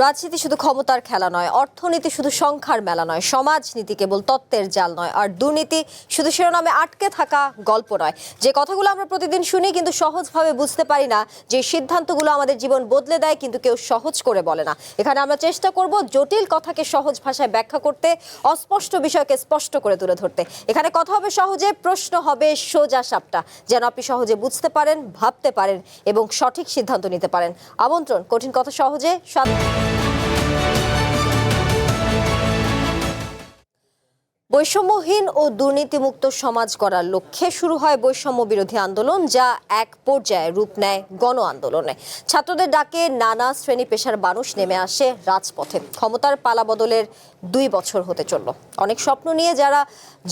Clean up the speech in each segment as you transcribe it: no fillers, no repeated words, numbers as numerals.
রাজনীতি শুধু ক্ষমতার খেলা নয়, অর্থনীতি শুধু সংখ্যার মেলা নয়, সমাজনীতি কেবল তত্ত্বের জাল নয়, আর দুর্নীতি শুধু শিরোনামে আটকে থাকা গল্প নয়। যে কথাগুলো আমরা প্রতিদিন শুনি কিন্তু সহজভাবে বুঝতে পারি না, যে সিদ্ধান্তগুলো আমাদের জীবন বদলে দেয় কিন্তু কেউ সহজ করে বলে না। এখানে আমরা চেষ্টা করব জটিল কথাকে সহজ ভাষায় ব্যাখ্যা করতে, অস্পষ্ট বিষয়কে স্পষ্ট করে তুলে ধরতে। এখানে কথা হবে সহজে, প্রশ্ন হবে সোজা সাপটা, যেন আপনি সহজে বুঝতে পারেন, ভাবতে পারেন এবং সঠিক সিদ্ধান্ত নিতে পারেন। আমন্ত্রণ কঠিন কথা সহজে। বৈষম্যহীন ও দুর্নীতিমুক্ত সমাজ গড়ার লক্ষ্যে শুরু হয় বৈষম্য বিরোধী আন্দোলন, যা এক পর্যায়ে রূপ নেয় গণ আন্দোলনে। ছাত্রদের ডাকে নানা শ্রেণী পেশার মানুষ নেমে আসে রাজপথে। ক্ষমতার পালাবদলের 2 বছর হতে চলল। অনেক স্বপ্ন নিয়ে যারা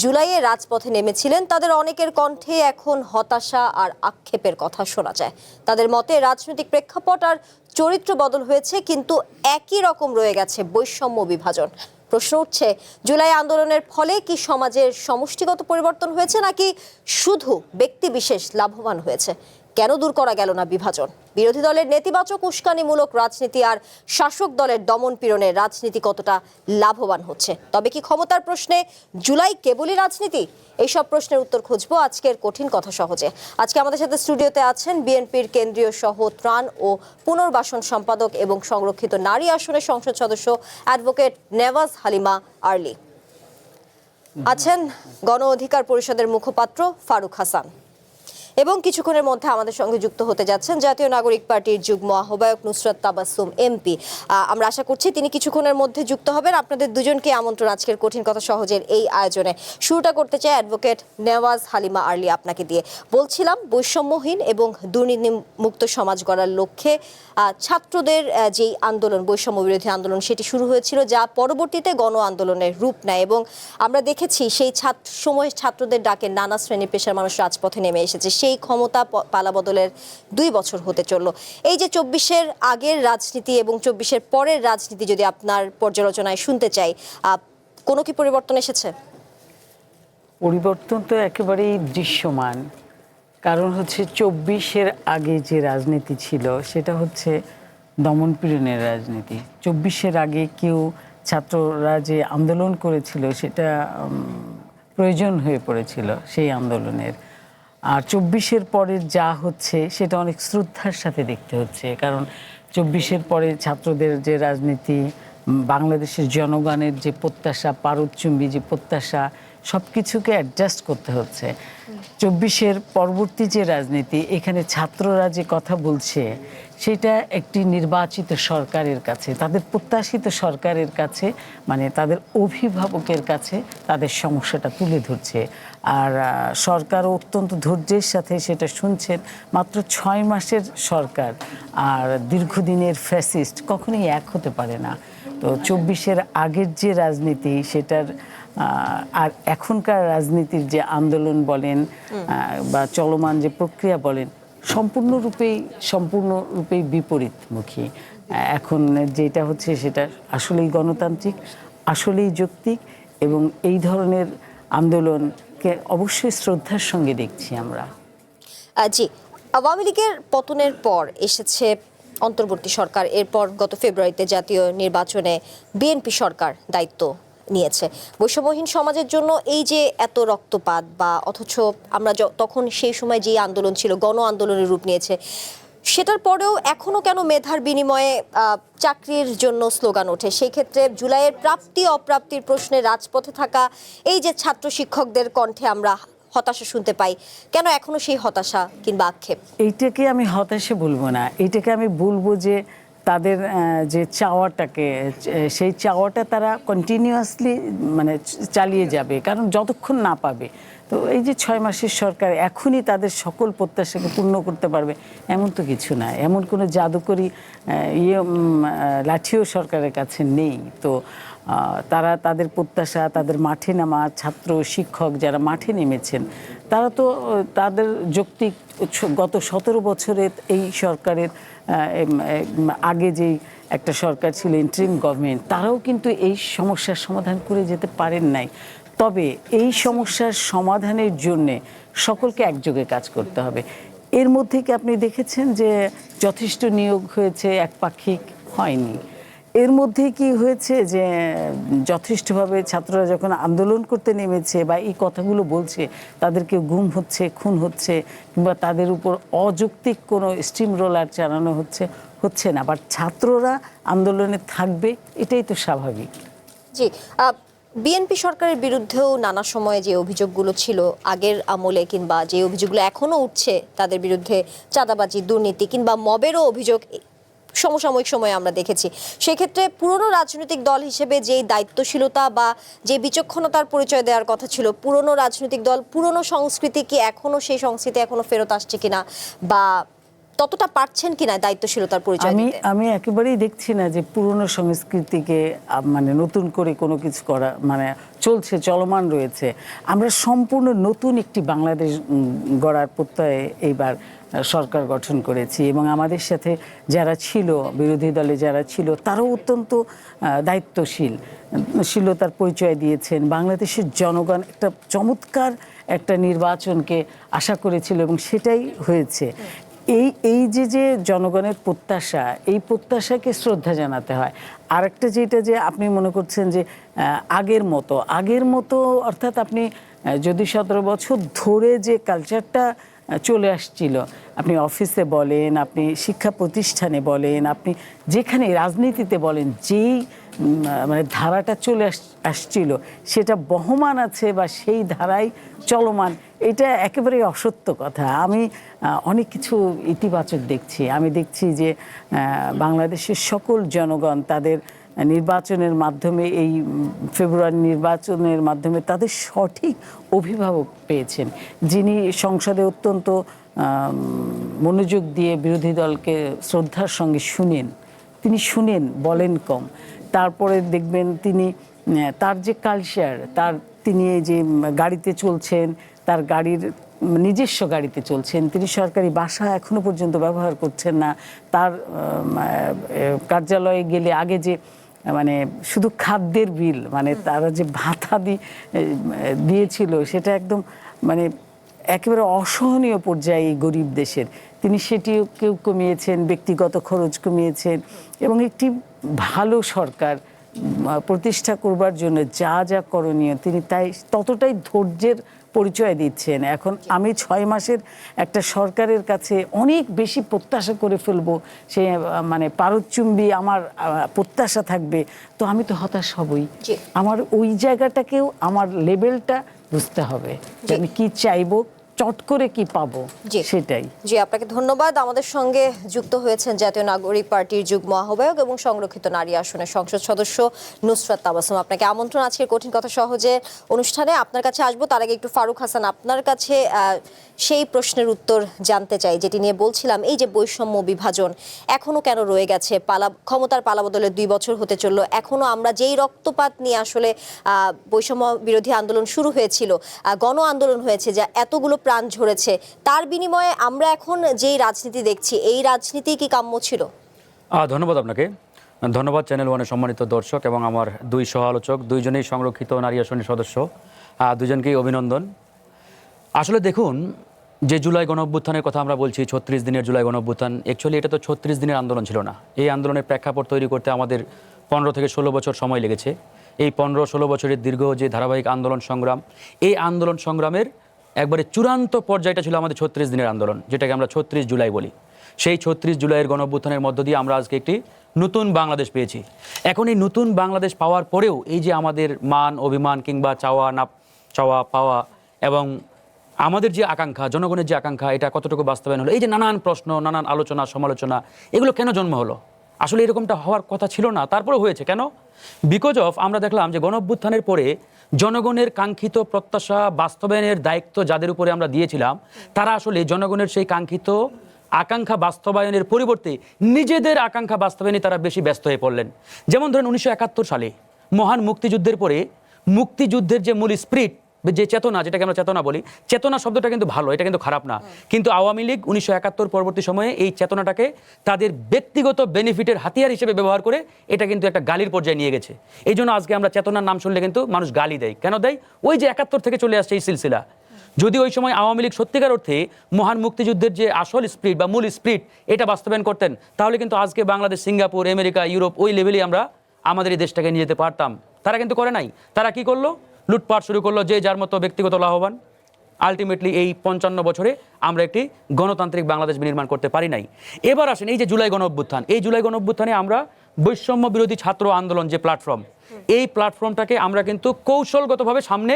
জুলাইয়ে রাজপথে নেমেছিলেন, তাদের অনেকের কণ্ঠে এখন হতাশা আর আক্ষেপের কথা শোনা যায়। তাদের মতে রাজনৈতিক প্রেক্ষাপট আর চরিত্র বদল হয়েছে, কিন্তু একই রকম রয়ে গেছে বৈষম্য বিভাজন। প্রশ্ন উঠছে, জুলাই আন্দোলনের ফলে কি সমাজের সমষ্টিগত পরিবর্তন হয়েছে, নাকি শুধু ব্যক্তিবিশেষ লাভবান হয়েছে? কেন দূর করা গেল না বিভাজন? বিরোধী দলের নেতিবাচক উস্কানিমূলক রাজনীতি আর শাসক দলের দমন পীড়নের রাজনীতি কতটা লাভবান হচ্ছে? তবে কি ক্ষমতার প্রশ্নে জুলাই কেবলই রাজনীতি? এইসব প্রশ্নের উত্তর খুঁজবো আজকের কঠিন কথা সহজে। আজকে আমাদের সাথে স্টুডিওতে আছেন বিএনপির কেন্দ্রীয় সহ ত্রাণ ও পুনর্বাসন সম্পাদক এবং সংরক্ষিত নারী আসনের সংসদ সদস্য অ্যাডভোকেট নেওয়াজ হালিমা আরলি। আছেন গণ অধিকার পরিষদের মুখপাত্র ফারুক হাসান, এবং কিছুক্ষণের মধ্যে আমাদের সঙ্গে যুক্ত হতে যাচ্ছেন জাতীয় নাগরিক পার্টির যুগ্ম আহ্বায়ক নুসরাত তাবাসসুম এমপি। আমরা আশা করছি তিনি কিছুক্ষণের মধ্যে যুক্ত হবেন। আপনাদের দুজনকে আমন্ত্রণ আজকের কঠিন কথা সহজের এই আয়োজনে। শুরুটা করতে চাই অ্যাডভোকেট নেওয়াজ হালিমা আরলি আপনাকে দিয়ে। বলছিলাম, বৈষম্যহীন এবং দুর্নীতিমুক্ত সমাজ গড়ার লক্ষ্যে ছাত্রদের যেই আন্দোলন, বৈষম্য বিরোধী আন্দোলন, সেটি শুরু হয়েছিল, যা পরবর্তীতে গণ আন্দোলনের রূপ নেয়। এবং আমরা দেখেছি সেই সময় ছাত্রদের ডাকে নানা শ্রেণী পেশার মানুষ রাজপথে নেমে এসেছে। সেই ক্ষমতা পালাবদলের 2 বছর হতে চলল। এই যে 24-এর আগের রাজনীতি এবং 24-এর পরের রাজনীতি যদি আপনার পর্যালোচনায় শুনতে চাই, কোনো কি পরিবর্তন এসেছে? পরিবর্তন তো একেবারেই দৃশ্যমান। কারণ হচ্ছে 24-এর আগে যে রাজনীতি ছিল সেটা হচ্ছে দমনপীড়নের রাজনীতি। 24-এর আগে কেউ ছাত্ররা যে আন্দোলন করেছিল সেটা প্রয়োজন হয়ে পড়েছিল সেই আন্দোলনের। আর 24-এর পরে যা হচ্ছে সেটা অনেক শ্রদ্ধার সাথে দেখতে হচ্ছে। কারণ 24-এর পরে ছাত্রদের যে রাজনীতি, বাংলাদেশের জনগণের যে প্রত্যাশা, পারদচুম্বী যে প্রত্যাশা, সব কিছুকে অ্যাডজাস্ট করতে হচ্ছে। 24-এর পরবর্তী যে রাজনীতি, এখানে ছাত্ররা যে কথা বলছে সেটা একটি নির্বাচিত সরকারের কাছে, তাদের প্রত্যাশিত সরকারের কাছে, মানে তাদের অভিভাবকের কাছে তাদের সমস্যাটা তুলে ধরছে। আর সরকারও অত্যন্ত ধৈর্যের সাথে সেটা শুনছেন। মাত্র 6 মাসের সরকার আর দীর্ঘদিনের ফ্যাসিস্ট কখনোই এক হতে পারে না। তো 24-এর আগের যে রাজনীতি সেটার আর এখনকার রাজনীতির যে আন্দোলন বলেন বা চলমান যে প্রক্রিয়া বলেন, সম্পূর্ণরূপেই বিপরীতমুখী। এখন যেটা হচ্ছে সেটা আসলেই গণতান্ত্রিক, আসলেই যৌক্তিক, এবং এই ধরনের আন্দোলনকে অবশ্যই শ্রদ্ধার সঙ্গে দেখছি আমরা। জি, আওয়ামী লীগের পতনের পর এসেছে অন্তর্বর্তী সরকার। এরপর গত ফেব্রুয়ারিতে জাতীয় নির্বাচনে বিএনপি সরকার দায়িত্ব নিয়েছে। বৈষম্যহীন সমাজের জন্য এই যে এত রক্তপাত, বা অথচ আমরা তখন সেই সময় যে আন্দোলন ছিল গণ আন্দোলনের রূপ নিয়েছে, সেটার পরেও এখনো কেন মেধার বিনিময়ে চাকরির জন্য স্লোগান ওঠে? সেই ক্ষেত্রে জুলাইয়ের প্রাপ্তি অপ্রাপ্তির প্রশ্নে রাজপথে থাকা এই যে ছাত্র শিক্ষকদের কণ্ঠে আমরা হতাশা শুনতে পাই, কেন এখনো সেই হতাশা কিংবা আক্ষেপ? এইটাকে আমি হতাশা বলবো না, এইটাকে আমি বলবো যে তাদের যে চাওয়াটাকে, সেই চাওয়াটা তারা কন্টিনিউয়াসলি মানে চালিয়ে যাবে, কারণ যতক্ষণ না পাবে। তো এই যে 6 মাসের সরকার এখনই তাদের সকল প্রত্যাশাকে পূর্ণ করতে পারবে এমন তো কিছু না। এমন কোনো জাদুকরী লাঠিও সরকারের কাছে নেই। তো তারা তাদের প্রত্যাশা, তাদের মাঠে নামা ছাত্র শিক্ষক যারা মাঠে নেমেছেন, তারা তো তাদের যৌক্তিক গত 17 বছরের এই সরকারের আগে যেই একটা সরকার ছিল ইন্টারিম গভর্নমেন্ট, তারাও কিন্তু এই সমস্যার সমাধান করে যেতে পারেন নাই। তবে এই সমস্যার সমাধানের জন্যে সকলকে একযোগে কাজ করতে হবে। এর মধ্যে কি আপনি দেখেছেন যে যথেষ্ট নিয়োগ হয়েছে? একপাক্ষিক হয়নি। এর মধ্যে কি হয়েছে যে যথেষ্টভাবে ছাত্ররা যখন আন্দোলন করতে নেমেছে বা এই কথাগুলো বলছে, তাদেরকে গুম হচ্ছে, খুন হচ্ছে, কিংবা তাদের উপর অযৌক্তিক কোনো স্টিম রোলার চালানো হচ্ছে না, বাট ছাত্ররা আন্দোলনে থাকবে, এটাই তো স্বাভাবিক। জি, বিএনপি সরকারের বিরুদ্ধেও নানা সময়ে যে অভিযোগগুলো ছিল আগের আমলে, কিংবা যে অভিযোগগুলো এখনো উঠছে তাদের বিরুদ্ধে, চাঁদাবাজি, দুর্নীতি কিংবা মবেরও অভিযোগ সমসাময়িক সময়ে আমরা দেখেছি। সেক্ষেত্রে পুরনো রাজনৈতিক দল হিসেবে যেই দায়িত্বশীলতা বা যে বিচক্ষণতার পরিচয় দেওয়ার কথা ছিল, পুরনো রাজনৈতিক দল, পুরনো সংস্কৃতি কি এখনো, সেই সংস্কৃতি এখনো ফেরত আসছে কিনা, বা ততটা পারছেন কিনা দায়িত্বশীলতার পরিচয় দিতে? আমি একেবারেই দেখছি না যে পুরনো সংস্কৃতিকে মানে নতুন করে কোনো কিছু করা মানে চলছে, চলমান রয়েছে। আমরা সম্পূর্ণ নতুন একটি বাংলাদেশ গড়ার প্রত্যয়ে এইবার সরকার গঠন করেছি, এবং আমাদের সাথে যারা ছিল, বিরোধী দলে যারা ছিল, তারাও অত্যন্ত দায়িত্বশীলতার পরিচয় দিয়েছেন। বাংলাদেশের জনগণ একটা চমৎকার একটা নির্বাচনকে আশা করেছিল এবং সেটাই হয়েছে। এই যে জনগণের প্রত্যাশা, এই প্রত্যাশাকে শ্রদ্ধা জানাতে হয়। আরেকটা যেটা যে আপনি মনে করছেন যে আগের মতো অর্থাৎ আপনি যদি 17 বছর ধরে যে কালচারটা চলে আসছিল, আপনি অফিসে বলেন, আপনি শিক্ষা প্রতিষ্ঠানে বলেন, আপনি যেখানে রাজনীতিতে বলেন, যেই মানে ধারাটা চলে আসছিল সেটা বহমান আছে বা সেই ধারাই চলমান, এটা একেবারে অসত্য কথা। আমি অনেক কিছু ইতিবাচক দেখছি। আমি দেখছি যে বাংলাদেশের সকল জনগণ তাদের নির্বাচনের মাধ্যমে, এই ফেব্রুয়ারি নির্বাচনের মাধ্যমে তাদের সঠিক অভিভাবক পেয়েছেন, যিনি সংসদে অত্যন্ত মনোযোগ দিয়ে বিরোধী দলকে শ্রদ্ধার সঙ্গে শুনেন, বলেন কম। তারপরে দেখবেন তার যে কালচার, তিনি এই যে গাড়িতে চলছেন, তার নিজস্ব গাড়িতে চলছেন, তিনি সরকারি বাসা এখনো পর্যন্ত ব্যবহার করছেন না। তার কার্যালয়ে গেলে আগে যে মানে শুধু খাদ্যের বিল, মানে তারা যে ভাতা দিয়েছিল, সেটা একদম মানে একেবারে অসহনীয় পর্যায়ে এই গরিব দেশের, তিনি সেটিও কমিয়েছেন, ব্যক্তিগত খরচ কমিয়েছেন, এবং একটি ভালো সরকার প্রতিষ্ঠা করবার জন্য যা যা করণীয় তিনি ততটাই ধৈর্যের পরিচয় দিচ্ছেন। এখন আমি 6 মাসের একটা সরকারের কাছে অনেক বেশি প্রত্যাশা করে ফেলবো, সে মানে পারদচুম্বী আমার প্রত্যাশা থাকবে, তো আমি তো হতাশ হবই। আমার ওই জায়গাটাকেও, আমার লেভেলটা বুঝতে হবে যে আমি কি চাইবো, চট করে কি পাবো, সেটাই। জি, আপনাকে ধন্যবাদ। আমাদের সঙ্গে যুক্ত হয়েছেন জাতীয় নাগরিক পার্টির যুগ্ম আহ্বায়ক এবং সংরক্ষিত নারী আসনের সংসদ সদস্য নুসরাত তাবাসসুম। আপনাকে আমন্ত্রণ আজকের কঠিন কথা সহজে অনুষ্ঠানে। আপনার কাছে আসবো, তার আগে একটু ফারুক হাসান, আপনার কাছে সেই প্রশ্নের উত্তর জানতে চাই যেটি নিয়ে বলছিলাম, এই যে বৈষম্য বিভাজন এখনো কেন রয়ে গেছে? ক্ষমতার পালাবদলে 2 বছর হতে চললো, এখনো আমরা যেই রক্তপাত নিয়ে আসলে বৈষম্য বিরোধী আন্দোলন শুরু হয়েছিল, গণ আন্দোলন হয়েছে, যা এতগুলো প্রাণ ঝরেছে, তার বিনিময়ে আমরা এখন যেই রাজনীতি দেখছি, এই রাজনীতি কি কাম্য ছিল? ধন্যবাদ আপনাকে। ধন্যবাদ চ্যানেল ওয়ানের সম্মানিত দর্শক এবং আমার 2 সহ আলোচক, 2জনেই সংরক্ষিত নারী আসনের সদস্য, 2জনকেই অভিনন্দন। আসলে দেখুন, যে জুলাই গণঅভ্যুত্থানের কথা আমরা বলছি, 36 দিনের জুলাই গণঅভ্যুত্থান, অ্যাকচুয়ালি এটা তো 36 দিনের আন্দোলন ছিল না। এই আন্দোলনের প্রেক্ষাপট তৈরি করতে আমাদের 15 থেকে 16 বছর সময় লেগেছে। এই 15-16 বছরের দীর্ঘ যে ধারাবাহিক আন্দোলন সংগ্রাম, এই আন্দোলন সংগ্রামের একবারে চূড়ান্ত পর্যায়টা ছিল আমাদের 36 দিনের আন্দোলন, যেটাকে আমরা 36 জুলাই বলি। সেই 36 জুলাইয়ের গণঅভ্যুত্থানের মধ্য দিয়ে আমরা আজকে একটি নতুন বাংলাদেশ পেয়েছি। এখন এই নতুন বাংলাদেশ পাওয়ার পরেও এই যে আমাদের মান অভিমান কিংবা চাওয়া না চাওয়া পাওয়া এবং আমাদের যে আকাঙ্ক্ষা, জনগণের যে আকাঙ্ক্ষা, এটা কতটুকু বাস্তবায়ন হলো, এই যে নানান প্রশ্ন, নানান আলোচনা, সমালোচনা, এগুলো কেন জন্ম হলো? আসলে এরকমটা হওয়ার কথা ছিল না, তারপরেও হয়েছে কেন? বিকজ অফ আমরা দেখলাম যে গণঅভ্যুত্থানের পরে জনগণের কাঙ্ক্ষিত প্রত্যাশা বাস্তবায়নের দায়িত্ব যাদের উপরে আমরা দিয়েছিলাম, তারা আসলে জনগণের সেই কাঙ্ক্ষিত আকাঙ্ক্ষা বাস্তবায়নের পরিবর্তে নিজেদের আকাঙ্ক্ষা বাস্তবায়নে তারা বেশি ব্যস্ত হয়ে পড়লেন। যেমন ধরেন 1971 সালে মহান মুক্তিযুদ্ধের পরে মুক্তিযুদ্ধের যে মূল স্পিরিট, যে চেতনা, যেটাকে আমরা চেতনা বলি, চেতনা শব্দটা কিন্তু ভালো, এটা কিন্তু খারাপ না, কিন্তু আওয়ামী লীগ 1971 পরবর্তী সময়ে এই চেতনাটাকে তাদের ব্যক্তিগত বেনিফিটের হাতিয়ার হিসেবে ব্যবহার করে এটা কিন্তু একটা গালির পর্যায়ে নিয়ে গেছে। এই জন্য আজকে আমরা চেতনার নাম শুনলে কিন্তু মানুষ গালি দেয়। কেন দেয়? ওই যে 71 থেকে চলে আসছে এই সিলসিলা। যদি ওই সময় আওয়ামী লীগ সত্যিকার অর্থে মহান মুক্তিযুদ্ধের যে আসল স্পিরিট বা মূল স্পিরিট এটা বাস্তবায়ন করতেন, তাহলে কিন্তু আজকে বাংলাদেশ, সিঙ্গাপুর, আমেরিকা, ইউরোপ ওই লেভেলেই আমরা আমাদের এই দেশটাকে নিয়ে যেতে পারতাম। তারা কিন্তু করে নাই। তারা কি করলো? লুটপাট শুরু করলো, যে যার মতো ব্যক্তিগত লাভবান। আলটিমেটলি এই 55 বছরে আমরা একটি গণতান্ত্রিক বাংলাদেশ বিনির্মাণ করতে পারি নাই। এবার আসেন এই যে জুলাই গণঅভ্যুত্থান, এই জুলাই গণঅভ্যুত্থানে আমরা বৈষম্য বিরোধী ছাত্র আন্দোলন যে প্ল্যাটফর্ম, এই প্ল্যাটফর্মটাকে আমরা কিন্তু কৌশলগতভাবে সামনে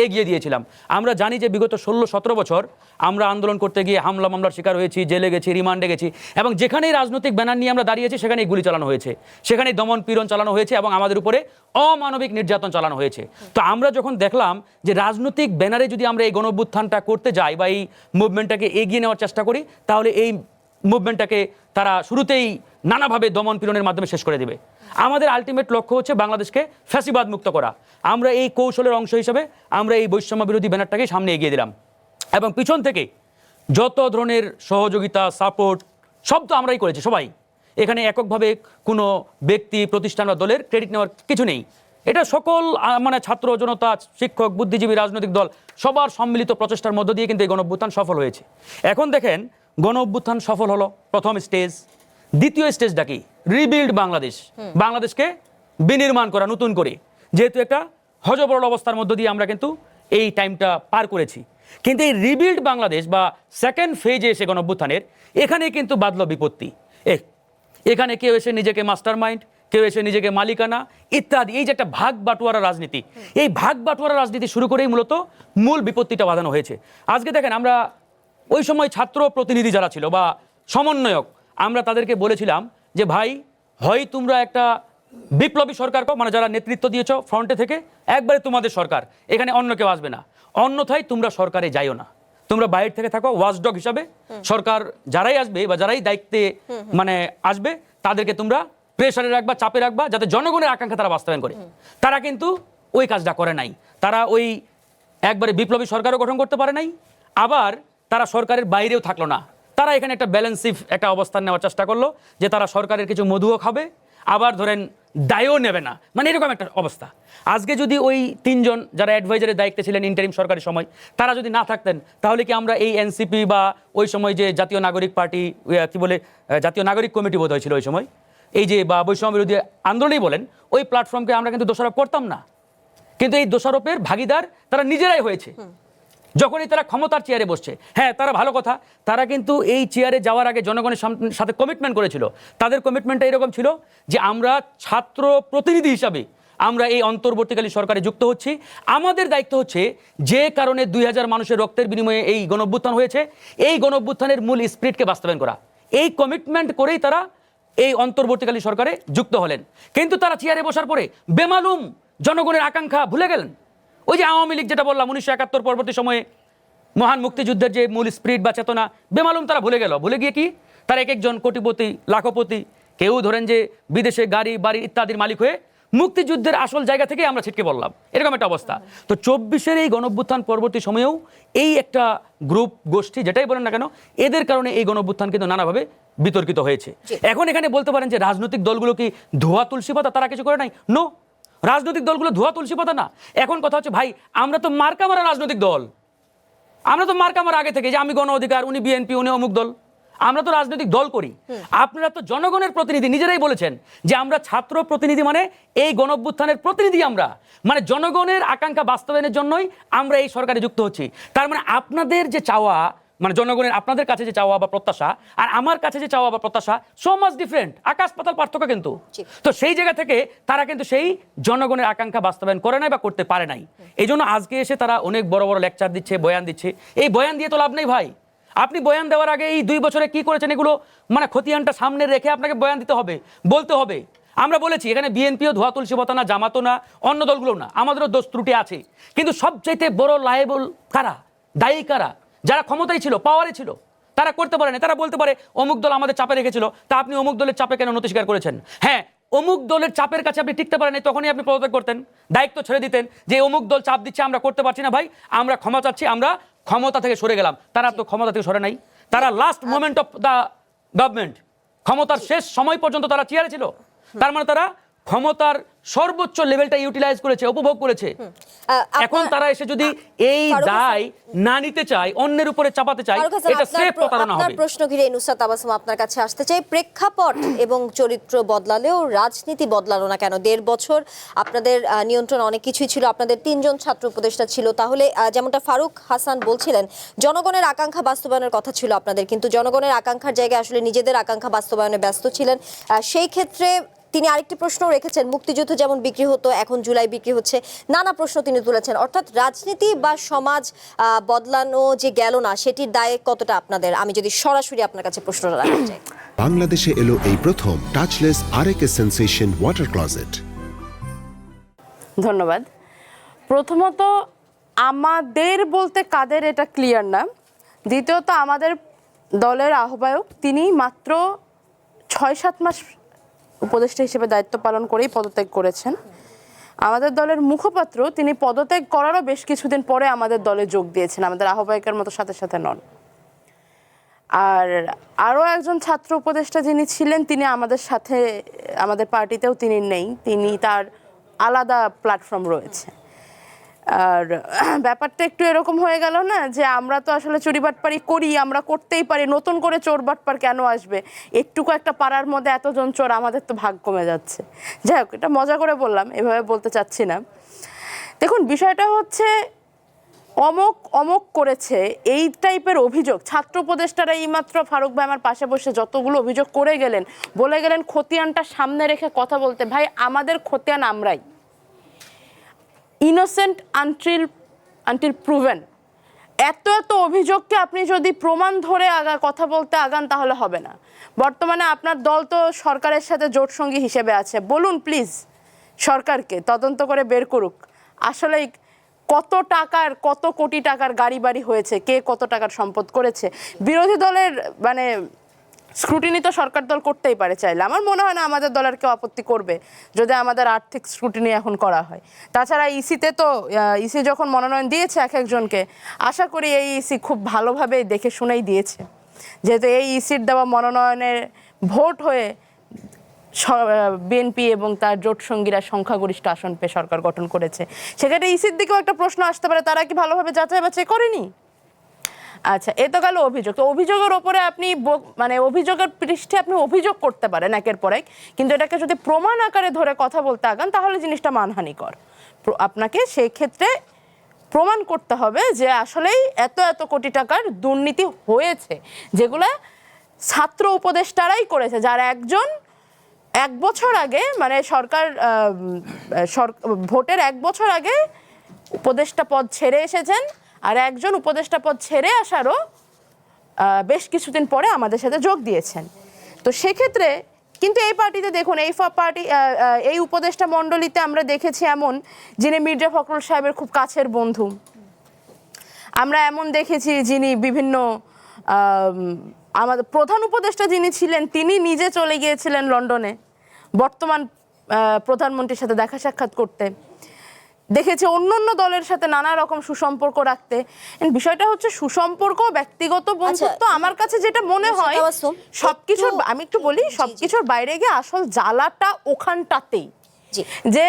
এগিয়ে দিয়েছিলাম। আমরা জানি যে বিগত 16-17 বছর আমরা আন্দোলন করতে গিয়ে হামলা মামলার শিকার হয়েছি, জেলে গেছি, রিমান্ডে গেছি, এবং যেখানেই রাজনৈতিক ব্যানার নিয়ে আমরা দাঁড়িয়েছি সেখানেই গুলি চালানো হয়েছে, সেখানেই দমন পীড়ন চালানো হয়েছে এবং আমাদের উপরে অমানবিক নির্যাতন চালানো হয়েছে। তো আমরা যখন দেখলাম যে রাজনৈতিক ব্যানারে যদি আমরা এই গণঅভ্যুত্থানটা করতে যাই বা এই মুভমেন্টটাকে এগিয়ে নেওয়ার চেষ্টা করি, তাহলে এই মুভমেন্টটাকে তারা শুরুতেই নানাভাবে দমন পীড়নের মাধ্যমে শেষ করে দেবে। আমাদের আলটিমেট লক্ষ্য হচ্ছে বাংলাদেশকে ফ্যাসিবাদ মুক্ত করা। আমরা এই কৌশলের অংশ হিসেবে আমরা এই বৈষম্য বিরোধী ব্যানারটাকে সামনে এগিয়ে দিলাম, এবং পিছন থেকে যত ধরনের সহযোগিতা, সাপোর্ট সব তো আমরাই করেছি সবাই। এখানে এককভাবে কোনো ব্যক্তি, প্রতিষ্ঠান বা দলের ক্রেডিট নেওয়ার কিছু নেই। এটা সকল মানে ছাত্র জনতা, শিক্ষক, বুদ্ধিজীবী, রাজনৈতিক দল সবার সম্মিলিত প্রচেষ্টার মধ্য দিয়ে কিন্তু এই গণঅভ্যুত্থান সফল হয়েছে। এখন দেখেন গণঅভ্যুত্থান সফল হলো, প্রথম স্টেজ। দ্বিতীয় স্টেজটা কি? রিবিল্ড বাংলাদেশ, বাংলাদেশকে বিনির্মাণ করা নতুন করে। যেহেতু একটা হযবরল অবস্থার মধ্য দিয়ে আমরা কিন্তু এই টাইমটা পার করেছি, কিন্তু এই রিবিল্ড বাংলাদেশ বা সেকেন্ড ফেজে এসে গণঅভ্যুত্থানের এখানে কিন্তু বাঁধল বিপত্তি। এখানে কেউ এসে নিজেকে মাস্টার মাইন্ড, কেউ এসে নিজেকে মালিকানা ইত্যাদি, এই যে একটা ভাগ বাটোয়ারা রাজনীতি, এই ভাগ বাটোয়ারা রাজনীতি শুরু করেই মূলত মূল বিপত্তিটা বাঁধানো হয়েছে। আজকে দেখেন আমরা ওই সময় ছাত্র প্রতিনিধি যারা ছিল বা সমন্বয়ক, আমরা তাদেরকে বলেছিলাম যে ভাই, হয় তোমরা একটা বিপ্লবী সরকার কর, মানে যারা নেতৃত্ব দিয়েছ ফ্রন্টে থেকে, একবারে তোমাদের সরকার, এখানে অন্য কেউ আসবে না, অন্যথায় তোমরা সরকারে যাইও না, তোমরা বাইরে থেকে থাকো ওয়াচডগ হিসাবে। সরকার যারাই আসবে বা যারাই দায়িত্বে মানে আসবে তাদেরকে তোমরা প্রেসারে রাখবা, চাপে রাখবা, যাতে জনগণের আকাঙ্ক্ষা তারা বাস্তবায়ন করে। তারা কিন্তু ওই কাজটা করে নাই। তারা ওই একবারে বিপ্লবী সরকারও গঠন করতে পারে নাই, আবার তারা সরকারের বাইরেও থাকলো না। তারা এখানে একটা ব্যালেন্সিভ একটা অবস্থান নেওয়ার চেষ্টা করলো, যে তারা সরকারের কিছু মধুও খাবে, আবার ধরেন দায়ও নেবে না, মানে এরকম একটা অবস্থা। আজকে যদি ওই 3 জন যারা অ্যাডভাইজারের দায়িত্বে ছিলেন ইন্টারিম সরকারের সময়, তারা যদি না থাকতেন, তাহলে কি আমরা এই এনসিপি বা ওই সময় যে জাতীয় নাগরিক পার্টি, কি বলে জাতীয় নাগরিক কমিটি বোধ হয়েছিল ওই সময়, এই যে বা বৈষম্য বিরোধী আন্দোলনই বলেন, ওই প্ল্যাটফর্মকে আমরা কিন্তু দোষারোপ করতাম না। কিন্তু এই দোষারোপের ভাগিদার তারা নিজেরাই হয়েছে যখনই তারা ক্ষমতার চেয়ারে বসছে। হ্যাঁ, তারা ভালো কথা, তারা কিন্তু এই চেয়ারে যাওয়ার আগে জনগণের সাথে কমিটমেন্ট করেছিল। তাদের কমিটমেন্টটা এরকম ছিল যে আমরা ছাত্র প্রতিনিধি হিসাবে আমরা এই অন্তর্বর্তীকালীন সরকারে যুক্ত হচ্ছি। আমাদের দায়িত্ব হচ্ছে যে কারণে 2000 মানুষের রক্তের বিনিময়ে এই গণঅভ্যুত্থান হয়েছে, এই গণঅভ্যুত্থানের মূল স্পিরিটকে বাস্তবায়ন করা। এই কমিটমেন্ট করেই তারা এই অন্তর্বর্তীকালীন সরকারে যুক্ত হলেন। কিন্তু তারা চেয়ারে বসার পরে বেমালুম জনগণের আকাঙ্ক্ষা ভুলে গেলেন। ওই যে আওয়ামী লীগ যেটা বললাম 1971 পরবর্তী সময়ে মহান মুক্তিযুদ্ধের যে মূল স্পিরিট বা চেতনা, বেমালুম তারা ভুলে গেল। ভুলে গিয়ে কি তারা এক একজন কোটিপতি, লাখপতি, কেউ ধরেন যে বিদেশে গাড়ি বাড়ি ইত্যাদির মালিক হয়ে মুক্তিযুদ্ধের আসল জায়গা থেকে আমরা ছিটকে বললাম, এরকম একটা অবস্থা। তো 24-এর এই গণঅভ্যুত্থান পরবর্তী সময়েও এই একটা গ্রুপ, গোষ্ঠী, যেটাই বলেন না কেন, এদের কারণে এই গণঅভ্যুত্থান কিন্তু নানাভাবে বিতর্কিত হয়েছে। এখন এখানে বলতে পারেন যে রাজনৈতিক দলগুলো কি ধোয়া তুলসী পাতা, তারা কিছু করে নাই? নো, রাজনৈতিক দলগুলো ধোয়া তুলসী পাতা না। এখন কথা হচ্ছে ভাই, আমরা তো মার্কা মারা রাজনৈতিক দল, আমরা তো মার্কা মারা আগে থেকে, যে আমি গণ অধিকার, উনি বিএনপি, উনি অমুক দল, আমরা তো রাজনৈতিক দল করি। আপনারা তো জনগণের প্রতিনিধি, নিজেরাই বলেছেন যে আমরা ছাত্র প্রতিনিধি, মানে এই গণঅভ্যুত্থানের প্রতিনিধি আমরা, মানে জনগণের আকাঙ্ক্ষা বাস্তবায়নের জন্যই আমরা এই সরকারে যুক্ত হচ্ছি। তার মানে আপনাদের যে চাওয়া, মানে জনগণের আপনাদের কাছে যে চাওয়া বা প্রত্যাশা, আর আমার কাছে যে চাওয়া বা প্রত্যাশা, সো মাচ ডিফারেন্ট, আকাশ পাতাল পার্থক্য কিন্তু। তো সেই জায়গা থেকে তারা কিন্তু সেই জনগণের আকাঙ্ক্ষা বাস্তবায়ন করে নাই বা করতে পারে নাই। এই জন্য আজকে এসে তারা অনেক বড় বড় লেকচার দিচ্ছে, বয়ান দিচ্ছে। এই বয়ান দিয়ে তো লাভ নেই ভাই। আপনি বয়ান দেওয়ার আগে এই 2 বছরে কি করেছেন এগুলো মানে খতিয়ানটা সামনে রেখে আপনাকে বয়ান দিতে হবে, বলতে হবে। আমরা বলেছি এখানে বিএনপিও ধোয়া তুলসী পাতা না, জামাতও না, অন্য দলগুলো না, আমাদেরও দোষ ত্রুটি আছে। কিন্তু সবচাইতে বড় লায়েবল কারা, দায়ী কারা? যারা ক্ষমতায় ছিল, পাওয়ারে ছিল, তারা করতে পারে না। তারা বলতে পারে অমুক দল আমাদের চাপে রেখেছিল, তা আপনি অমুক দলের চাপে কেন নতি স্বীকার করেছেন? হ্যাঁ, অমুক দলের চাপের কাছে আপনি টিকতে পারেন, তখনই আপনি পদত্যাগ করতেন, দায়িত্ব ছেড়ে দিতেন, যে অমুক দল চাপ দিচ্ছে, আমরা করতে পারছি না ভাই, আমরা ক্ষমা চাচ্ছি, আমরা ক্ষমতা থেকে সরে গেলাম। তারা তো ক্ষমতা থেকে সরে নাই, তারা last moment of the government, ক্ষমতার শেষ সময় পর্যন্ত তারা চেয়ারে ছিল। তার মানে তারা ক্ষমতার সর্বোচ্চ লেভেলটা ইউটিলাইজ করেছে, উপভোগ করেছে। এখন তারা এসে যদি এই দায় না নিতে চায়, অন্যের উপরে চাপাতে চায়, এটা সেফ প্রতারণা হবে। প্রশ্ন ঘিরে নুসরাত তাবাসসুম আপনার কাছে আসতে চাই। প্রেক্ষাপট এবং চরিত্র বদলালেও রাজনীতি বদলালো না কেন? 1.5 বছর আপনাদের নিয়ন্ত্রণ অনেক কিছুই ছিল, আপনাদের 3 জন ছাত্র উপদেষ্টা ছিল। তাহলে যেমনটা ফারুক হাসান বলছিলেন, জনগণের আকাঙ্ক্ষা বাস্তবায়নের কথা ছিল আপনাদের, কিন্তু জনগণের আকাঙ্ক্ষার জায়গায় আসলে নিজেদের আকাঙ্ক্ষা বাস্তবায়নে ব্যস্ত ছিলেন। সেই ক্ষেত্রে তিনি আরেকটি প্রশ্ন রেখেছেন, মুক্তিযুদ্ধ যেমন বিক্রি হতো এখন জুলাই বিক্রি হচ্ছে, নানা প্রশ্ন তিনি তুলেছেন। অর্থাৎ রাজনীতি বা সমাজ বদলানো যে গেল না, সেটির দায়ে কতটা আপনাদের? আমি যদি সরাসরি আপনার কাছে প্রশ্নটা রাখতে চাই। বাংলাদেশে এলো এই প্রথম টাচলেস আরএকে সেন্সেশন ওয়াটার ক্লোজেট। ধন্যবাদ। প্রথমত আমাদের বলতে কাদের এটা ক্লিয়ার না। দ্বিতীয়ত আমাদের দলের আহ্বায়ক তিনি মাত্র 6-7 মাস উপদেষ্টা হিসেবে দায়িত্ব পালন করেই পদত্যাগ করেছেন। আমাদের দলের মুখপাত্র তিনি পদত্যাগ করারও বেশ কিছুদিন পরে আমাদের দলে যোগ দিয়েছেন, আমাদের আহ্বায়কের মতো সাথে সাথে নন। আর আরও একজন ছাত্র উপদেষ্টা যিনি ছিলেন তিনি আমাদের সাথে, আমাদের পার্টিতেও তিনি নেই, তিনি তার আলাদা প্ল্যাটফর্ম রয়েছে। আর ব্যাপারটা একটু এরকম হয়ে গেল না যে আমরা তো আসলে চুরি বাটপারি করি, আমরা করতেই পারি, নতুন করে চোর বাটপার কেন আসবে? একটুকু একটা পাড়ার মধ্যে এতজন চোর, আমাদের তো ভাগ কমে যাচ্ছে। যাই হোক, এটা মজা করে বললাম, এভাবে বলতে চাচ্ছি না। দেখুন, বিষয়টা হচ্ছে অমক অমক করেছে এই টাইপের অভিযোগ ছাত্র উপদেষ্টারা এইমাত্র ফারুক ভাই আমার পাশে বসে যতগুলো অভিযোগ করে গেলেন, বলে গেলেন খতিয়ানটা সামনে রেখে কথা বলতে। ভাই, আমাদের খতিয়ান আমরাই, ইনোসেন্ট আনটিল প্রুভেন। এত এত অভিযোগকে আপনি যদি প্রমাণ ধরে কথা বলতে আগান তাহলে হবে না। বর্তমানে আপনার দল তো সরকারের সাথে জোটসঙ্গী হিসেবে আছে, বলুন প্লিজ সরকারকে তদন্ত করে বের করুক আসলে কত টাকার, কত কোটি টাকার গাড়ি বাড়ি হয়েছে, কে কত টাকার সম্পদ করেছে। বিরোধী দলের মানে স্ক্রুটিনি তো সরকার দল করতেই পারে চাইলে। আমার মনে হয় না আমাদের দলের কেউ আপত্তি করবে যদি আমাদের আর্থিক স্ক্রুটিনি এখন করা হয়। তাছাড়া ইসিতে তো ইসি যখন মনোনয়ন দিয়েছে এক একজনকে, আশা করি এই ইসি খুব ভালোভাবে দেখে শুনেই দিয়েছে, যেহেতু এই ইসির দেওয়া মনোনয়নের ভোট হয়ে বিএনপি এবং তার জোট সঙ্গীরা সংখ্যাগরিষ্ঠ আসন পেয়ে সরকার গঠন করেছে। সেক্ষেত্রে ইসির দিকেও একটা প্রশ্ন আসতে পারে, তারা কি ভালোভাবে যাচাই বাছাই করেনি? আচ্ছা, এ তো গেল অভিযোগ। তো অভিযোগের ওপরে আপনি মানে অভিযোগের পৃষ্ঠে আপনি অভিযোগ করতে পারেন একের পর এক, কিন্তু এটাকে যদি প্রমাণ আকারে ধরে কথা বলতে আগান তাহলে জিনিসটা মানহানিকর। আপনাকে সেই ক্ষেত্রে প্রমাণ করতে হবে যে আসলেই এত এত কোটি টাকার দুর্নীতি হয়েছে, যেগুলো ছাত্র উপদেষ্টারাই করেছে, যার একজন 1 বছর আগে মানে সরকার ভোটের 1 বছর আগে উপদেষ্টা পদ ছেড়ে এসেছেন, আর একজন উপদেষ্টা পদ ছেড়ে আসারও বেশ কিছুদিন পরে আমাদের সাথে যোগ দিয়েছেন। তো সেক্ষেত্রে কিন্তু এই পার্টিতে দেখুন, এই উপদেষ্টা মণ্ডলীতে আমরা দেখেছি এমন যিনি মির্জা ফখরুল সাহেবের খুব কাছের বন্ধু, আমরা এমন দেখেছি যিনি বিভিন্ন আমাদের প্রধান উপদেষ্টা যিনি ছিলেন তিনি নিজে চলে গিয়েছিলেন লন্ডনে বর্তমান প্রধানমন্ত্রীর সাথে দেখা সাক্ষাৎ করতে, দেখেছি অন্য অন্য দলের সাথে নানা রকম সুসম্পর্ক রাখতে। বিষয়টা হচ্ছে সুসম্পর্ক, ব্যক্তিগত বন্ধুত্ব। আমার কাছে যেটা মনে হয় সবকিছুর, আমি একটু বলি, সবকিছুর বাইরে গিয়ে আসল জ্বালাটা ওখানটাতেই, যে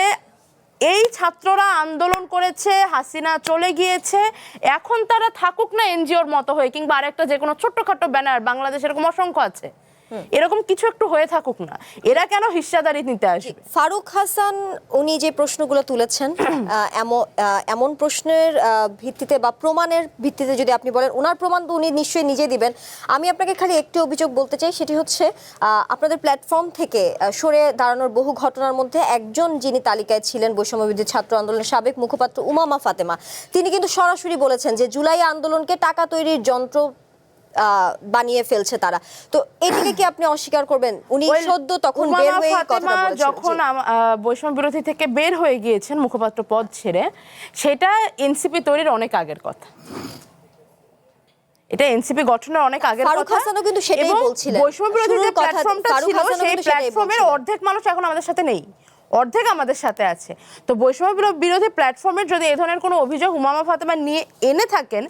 এই ছাত্ররা আন্দোলন করেছে, হাসিনা চলে গিয়েছে, এখন তারা থাকুক না এনজিওর মতো হয়ে, কিংবা আরেকটা যে কোনো ছোট্টখাটো ব্যানার, বাংলাদেশ এরকম অসংখ্য আছে, এরকম কিছু একটু হয়ে থাকুক না, এরা কেন হিস্সাদারি নিতে আসবে? ফারুক হাসান উনি যে প্রশ্নগুলো তুলেছেন, এমন প্রশ্নের ভিত্তিতে বা প্রমাণের ভিত্তিতে যদি আপনি বলেন, ওনার প্রমাণ তো উনি নিশ্চয়ই নিজে দিবেন। আমি আপনাকে খালি একটি অভিযোগ বলতে চাই, সেটি হচ্ছে আপনাদের প্ল্যাটফর্ম থেকে সরে দাঁড়ানোর বহু ঘটনার মধ্যে একজন যিনি তালিকায় ছিলেন বৈষম্যবিরোধী ছাত্র আন্দোলনের সাবেক মুখপাত্র উমামা ফাতেমা, তিনি কিন্তু সরাসরি বলেছেন যে জুলাই আন্দোলনকে টাকা তৈরির যন্ত্র বানিয়ে ফেলছে তারা। তো এদিকে কি আপনি অস্বীকার করবেন? উনি সদ্য তখন বের হয়ে কথা বলেছেন, যখন বৈষম্য বিরোধী থেকে বের হয়ে গিয়েছেন মুখপাত্র পদ ছেড়ে, সেটা এনসিপি তৈরির অনেক আগের কথা, এটা এনসিপি গঠনের অনেক আগের কথা। ফারুক হাসানও কিন্তু সেটাই বলছিলেন, বৈষম্য বিরোধী যে প্ল্যাটফর্মটা ছিল সেই প্ল্যাটফর্মের অর্ধেক মানুষ এখন আমাদের সাথে নেই, অর্ধেক আমাদের সাথে আছে। তো বৈষম্য বিরোধী প্ল্যাটফর্মের যদি এই ধরনের কোনো অভিযোগ উমামা ফাতেমা নিয়ে এনে থাকেন,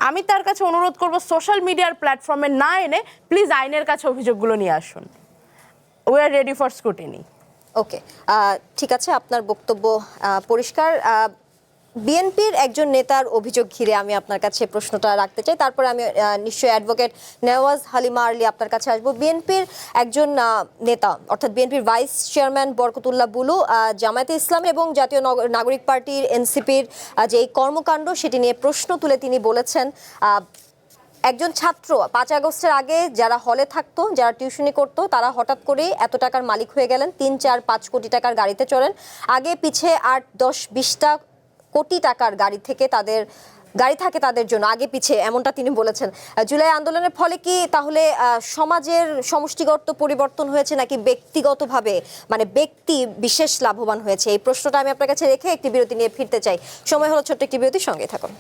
আমি তার কাছে অনুরোধ করব সোশ্যাল মিডিয়ার প্ল্যাটফর্মে না এনে প্লিজ আইনের কাছে অভিযোগগুলো নিয়ে আসুন। We are ready for scrutiny. Okay, ঠিক আছে, আপনার বক্তব্য পরিষ্কার। বিএনপির একজন নেতার অভিযোগ ঘিরে আমি আপনার কাছে প্রশ্নটা রাখতে চাই, তারপরে আমি নিশ্চয়ই অ্যাডভোকেট নেওয়াজ হালিমা আরলি আপনার কাছে আসবো। বিএনপির একজন নেতা অর্থাৎ বিএনপির ভাইস চেয়ারম্যান বরকতুল্লাহ বুলু জামায়াতে ইসলাম এবং জাতীয় নাগরিক পার্টির এনসিপির যে এই কর্মকাণ্ড সেটি নিয়ে প্রশ্ন তুলে তিনি বলেছেন একজন ছাত্র ৫ আগস্টের আগে যারা হলে থাকতো, যারা টিউশনি করতো, তারা হঠাৎ করে এত টাকার মালিক হয়ে গেলেন, ৩-৪-৫ কোটি টাকার গাড়িতে চড়েন। আগে পিছে ৮-১০-২০টা কোটি টাকার গাড়ি থাকে তাদের জন্য আগে পিছে, এমনটা তিনি বলেছেন। জুলাই আন্দোলনের ফলে কি তাহলে সমাজের সমষ্টিগত পরিবর্তন হয়েছে নাকি ব্যক্তিগতভাবে মানে ব্যক্তি বিশেষ লাভবান হয়েছে? এই প্রশ্নটা আমি আপনার কাছে রেখে একটি বিরতি নিয়ে ফিরতে চাই। সময় হলো ছোট্ট একটি বিরতি, সঙ্গে থাকুন।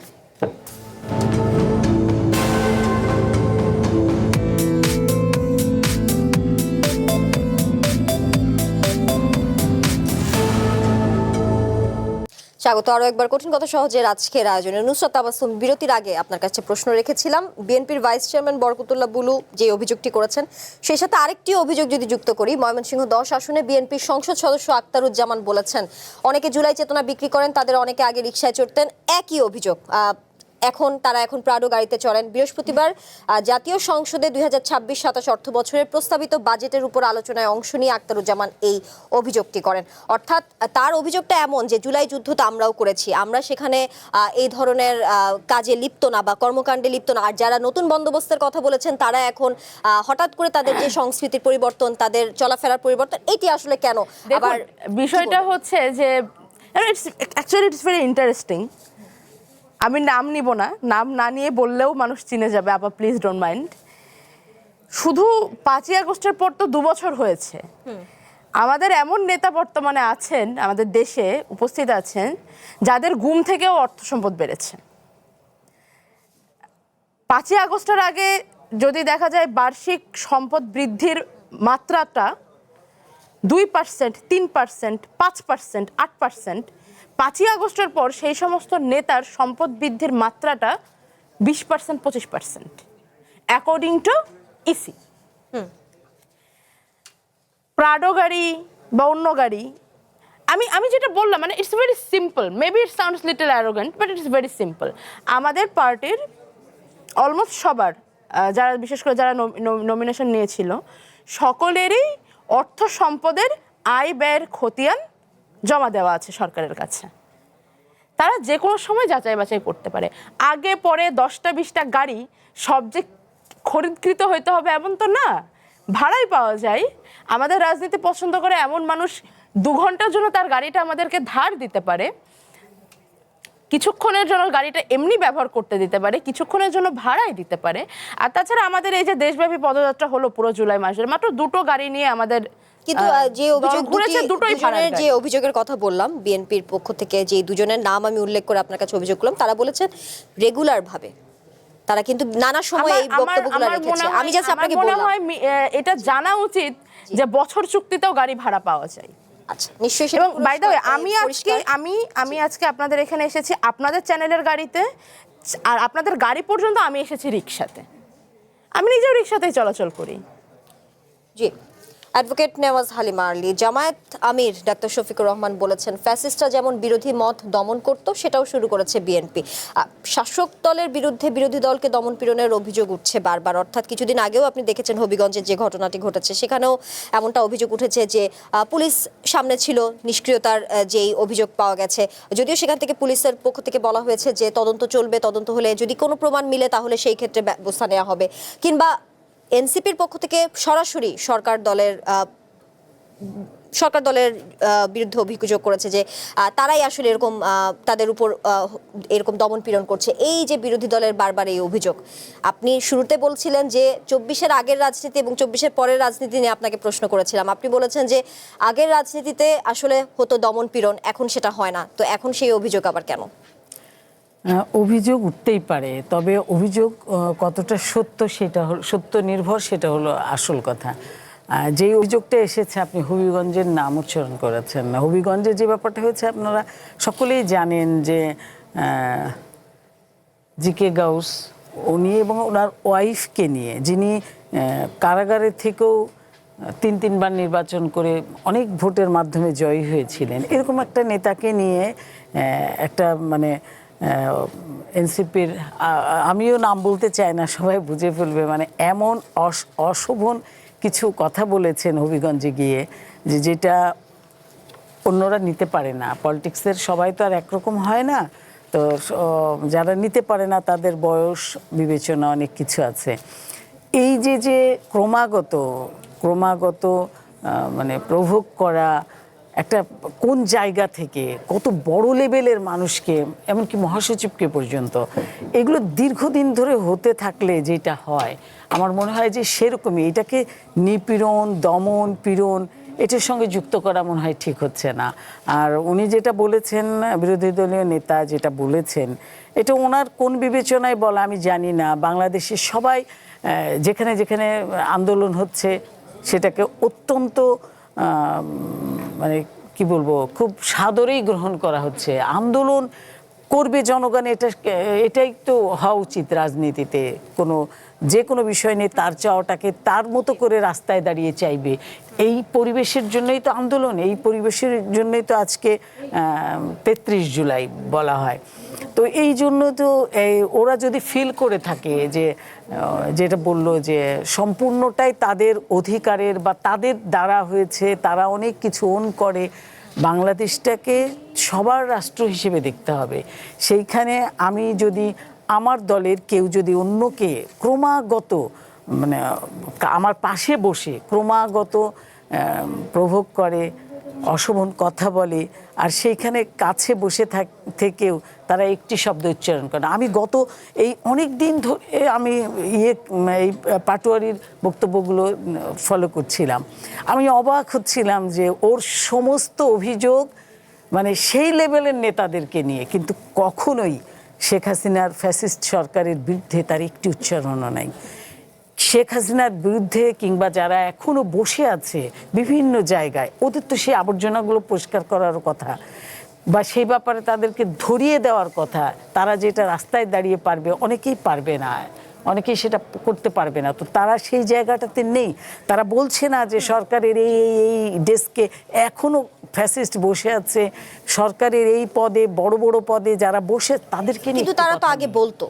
স্বাগত আরো একবার কঠিন কথা সহজের আজকের আয়োজনে। নুসরাত তাবাসসুম, বিরতির আগে আপনার কাছে প্রশ্ন রেখেছিলাম বিএনপির ভাইস চেয়ারম্যান বরকতুল্লাহ বুলু যে অভিযোগটি করেছেন সেই সাথে আরেকটি অভিযোগ যদি যুক্ত করি, ময়মনসিংহ 10 আসনে বিএনপির সংসদ সদস্য আক্তারুজ্জামান বলেছেন অনেকে জুলাই চেতনা বিক্রি করেন, তাদের অনেকে আগে রিকশায় চড়তেন। একই অভিযোগ, তারা এখন প্রাডো গাড়িতে চড়েন। বৃহস্পতিবার জাতীয় সংসদে 2026-27 অর্থ বছরের প্রস্তাবিত বাজেটের উপর আলোচনায় অংশ নিয়ে আক্তারুজ্জামান এই অভিযোগটি করেন। অর্থাৎ তার অভিযোগটা এমন যে জুলাই যুদ্ধ তো আমরাও করেছি, আমরা সেখানে এই ধরনের কাজে লিপ্ত না বা কর্মকাণ্ডে লিপ্ত না। আর যারা নতুন বন্দোবস্তের কথা বলেছেন তারা এখন হঠাৎ করে তাদের যে সংস্কৃতির পরিবর্তন, তাদের চলাফেরার পরিবর্তন, এটি আসলে কেন? আবার বিষয়টা হচ্ছে যে ইটস ভেরি ইন্টারেস্টিং। আমি নাম নিব না, নাম না নিয়ে বললেও মানুষ চিনে যাবে। আপা প্লিজ ডোন্ট মাইন্ড। শুধু 5ই আগস্টের পর তো 2 বছর হয়েছে। আমাদের এমন নেতা বর্তমানে আছেন, আমাদের দেশে উপস্থিত আছেন, যাদের গুম থেকেও অর্থ সম্পদ বেড়েছে। 5ই আগস্টের আগে যদি দেখা যায় বার্ষিক সম্পদ বৃদ্ধির মাত্রাটা 2%, 3%, 5%, 8%, 5ই আগস্টের পর সেই সমস্ত নেতার সম্পদ বৃদ্ধির মাত্রাটা 20%, 25%, অ্যাকর্ডিং টু ইসি। প্রাডো গাড়ি বা অন্য গাড়ি, আমি যেটা বললাম, মানে it's very simple. Maybe it sounds little arrogant, but it's very simple. আমাদের পার্টির অলমোস্ট সবার, যারা বিশেষ করে যারা নমিনেশন নিয়েছিল, সকলেরই অর্থ সম্পদের আয় ব্যয়ের খতিয়ান জমা দেওয়া আছে সরকারের কাছে। তারা যে কোনো সময় যাচাই বাছাই করতে পারে। আগে পরে 10টা-20টা গাড়ি সব যে খরিদকৃত হইতে হবে এমন তো না, ভাড়াই পাওয়া যায়। আমাদের রাজনীতি পছন্দ করে এমন মানুষ 2 ঘন্টার জন্য তার গাড়িটা আমাদেরকে ধার দিতে পারে, কিছুক্ষণের জন্য গাড়িটা এমনি ব্যবহার করতে দিতে পারে, কিছুক্ষণের জন্য ভাড়াই দিতে পারে। আর তাছাড়া আমাদের এই যে দেশব্যাপী পদযাত্রা হলো পুরো জুলাই মাসের, মাত্র 2টো গাড়ি নিয়ে আমাদের কিন্তু যে যে অভিযোগের কথা বললাম বিএনপির পক্ষ থেকে, যে দুজনের নাম আমি উল্লেখ করে আপনার কাছে অভিযোগ করলাম, তারা বলেছেন রেগুলার ভাবে তারা কিন্তু নানা সময় এই বক্তব্যগুলো রেখেছে। আমি জাস্ট আপনাকে বললাম এটা জানা উচিত যে বছর চুক্তিতেও গাড়ি ভাড়া পাওয়া যায়। আচ্ছা, নিশ্চয়ই। এবং বাই দ্য ওয়ে, আমি আজকে আপনাদের এখানে এসেছি আপনাদের চ্যানেলের গাড়িতে, আর আপনাদের গাড়ি পর্যন্ত আমি এসেছি রিকশাতে। আমি নিজেও রিকশাতেই চলাচল করি। জি, অ্যাডভোকেট নেওয়াজ হালিমা আরলি, জামায়াত আমির ডাক্তার শফিকুর রহমান বলেছেন ফ্যাসিস্টরা যেমন বিরোধী মত দমন করত সেটাও শুরু করেছে বিএনপি। শাসক দলের বিরুদ্ধে বিরোধী দলকে দমন পীড়নের অভিযোগ উঠছে বারবার। অর্থাৎ কিছুদিন আগেও আপনি দেখেছেন হবিগঞ্জের যে ঘটনাটি ঘটেছে, সেখানেও এমনটা অভিযোগ উঠেছে যে পুলিশ সামনে ছিল, নিষ্ক্রিয়তার যেই অভিযোগ পাওয়া গেছে। যদিও সেখান থেকে পুলিশের পক্ষ থেকে বলা হয়েছে যে তদন্ত চলবে, তদন্ত হলে যদি কোনো প্রমাণ মিলে তাহলে সেই ক্ষেত্রে ব্যবস্থা নেওয়া হবে। কিংবা এনসিপির পক্ষ থেকে সরাসরি সরকার দলের বিরুদ্ধে অভিযোগ করেছে যে তারাই আসলে এরকম তাদের উপর এরকম দমন পীড়ন করছে। এই যে বিরোধী দলের বারবার এই অভিযোগ, আপনি শুরুতে বলছিলেন যে 24-এর আগের রাজনীতি এবং 24-এর পরের রাজনীতি নিয়ে আপনাকে প্রশ্ন করেছিলাম। আপনি বলেছেন যে আগের রাজনীতিতে আসলে হতো দমন পীড়ন, এখন সেটা হয় না, তো এখন সেই অভিযোগ আবার কেন? অভিযোগ উঠতেই পারে, তবে অভিযোগ কতটা সত্য সেটা সত্য নির্ভর, সেটা হলো আসল কথা। যে অভিযোগটা এসেছে, আপনি হবিগঞ্জের নাম উচ্চারণ করেছেন। হবিগঞ্জে যে ব্যাপারটা হয়েছে আপনারা সকলেই জানেন যে জিকে গাউস উনি এবং ওনার ওয়াইফকে নিয়ে, যিনি কারাগারে থেকেও তিনবার নির্বাচন করে অনেক ভোটের মাধ্যমে জয়ী হয়েছিলেন, এরকম একটা নেতাকে নিয়ে একটা মানে এনসিপির, আমিও নাম বলতে চাই না, সবাই বুঝে ফেলবে, মানে এমন অশোভন কিছু কথা বলেছেন হবিগঞ্জে গিয়ে যেটা অন্যরা নিতে পারে না। পলিটিক্সের সবাই তো আর একরকম হয় না, তো যারা নিতে পারে না তাদের বয়স বিবেচনা অনেক কিছু আছে। এই যে ক্রমাগত মানে প্রভোগ করা একটা কোন জায়গা থেকে কত বড় লেভেলের মানুষকে, এমনকি মহাসচিবকে পর্যন্ত, এগুলো দীর্ঘদিন ধরে হতে থাকলে যেটা হয় আমার মনে হয় যে সেরকমই এটাকে নিপীড়ন, দমন, পীড়ন এটার সঙ্গে যুক্ত করা মনে হয় ঠিক হচ্ছে না। আর উনি যেটা বলেছেন, বিরোধী দলীয় নেতা যেটা বলেছেন, এটা ওনার কোন বিবেচনায় বলা আমি জানি না। বাংলাদেশের সবাই যেখানে যেখানে আন্দোলন হচ্ছে সেটাকে অত্যন্ত মানে কি বলবো, খুব সাদরেই গ্রহণ করা হচ্ছে। আন্দোলন করবে জনগণ, এটাই তো হওয়া উচিত রাজনীতিতে। যে কোনো বিষয় নিয়ে তার চাওয়াটাকে তার মতো করে রাস্তায় দাঁড়িয়ে চাইবে। এই পরিবেশের জন্যই তো আন্দোলন, এই পরিবেশের জন্যই তো আজকে ৩৩ জুলাই বলা হয়। তো এই জন্য তো ওরা যদি ফিল করে থাকে যে যেটা বললো যে সম্পূর্ণটাই তাদের অধিকারের বা তাদের দ্বারা হয়েছে, তারা অনেক কিছু ওন করে, বাংলাদেশটাকে সবার রাষ্ট্র হিসেবে দেখতে হবে। সেইখানে আমি যদি আমার দলের কেউ যদি অন্যকে ক্রমাগত মানে আমার পাশে বসে ক্রমাগত প্রভোগ করে, অশোভন কথা বলে, আর সেইখানে কাছে বসে থেকেও তারা একটি শব্দ উচ্চারণ করে। আমি গত এই অনেক দিন ধরে আমি এই পাটোয়ারির বক্তব্যগুলো ফলো করছিলাম। আমি অবাক হচ্ছিলাম যে ওর সমস্ত অভিযোগ মানে সেই লেভেলের নেতাদেরকে নিয়ে, কিন্তু কখনোই শেখ হাসিনার ফ্যাসিস্ট সরকারের বিরুদ্ধে তার একটি উচ্চারণও নাই। শেখ হাসিনার বিরুদ্ধে কিংবা যারা এখনো বসে আছে বিভিন্ন জায়গায়, ওদের তো সেই আবর্জনাগুলো পরিষ্কার করার কথা বা সেই ব্যাপারে তাদেরকে ধরিয়ে দেওয়ার কথা। তারা যেটা রাস্তায় দাঁড়িয়ে পারবে, অনেকেই পারবে না, অনেকেই সেটা করতে পারবে না। তো তারা সেই জায়গাটাতে নেই। তারা বলছে না যে সরকারের এই ডেস্কে এখনো ফ্যাসিস্ট বসে আছে, সরকারের এই পদে বড় বড় পদে যারা বসে তাদেরকে নিয়ে, কিন্তু তারা তো আগে বলতো,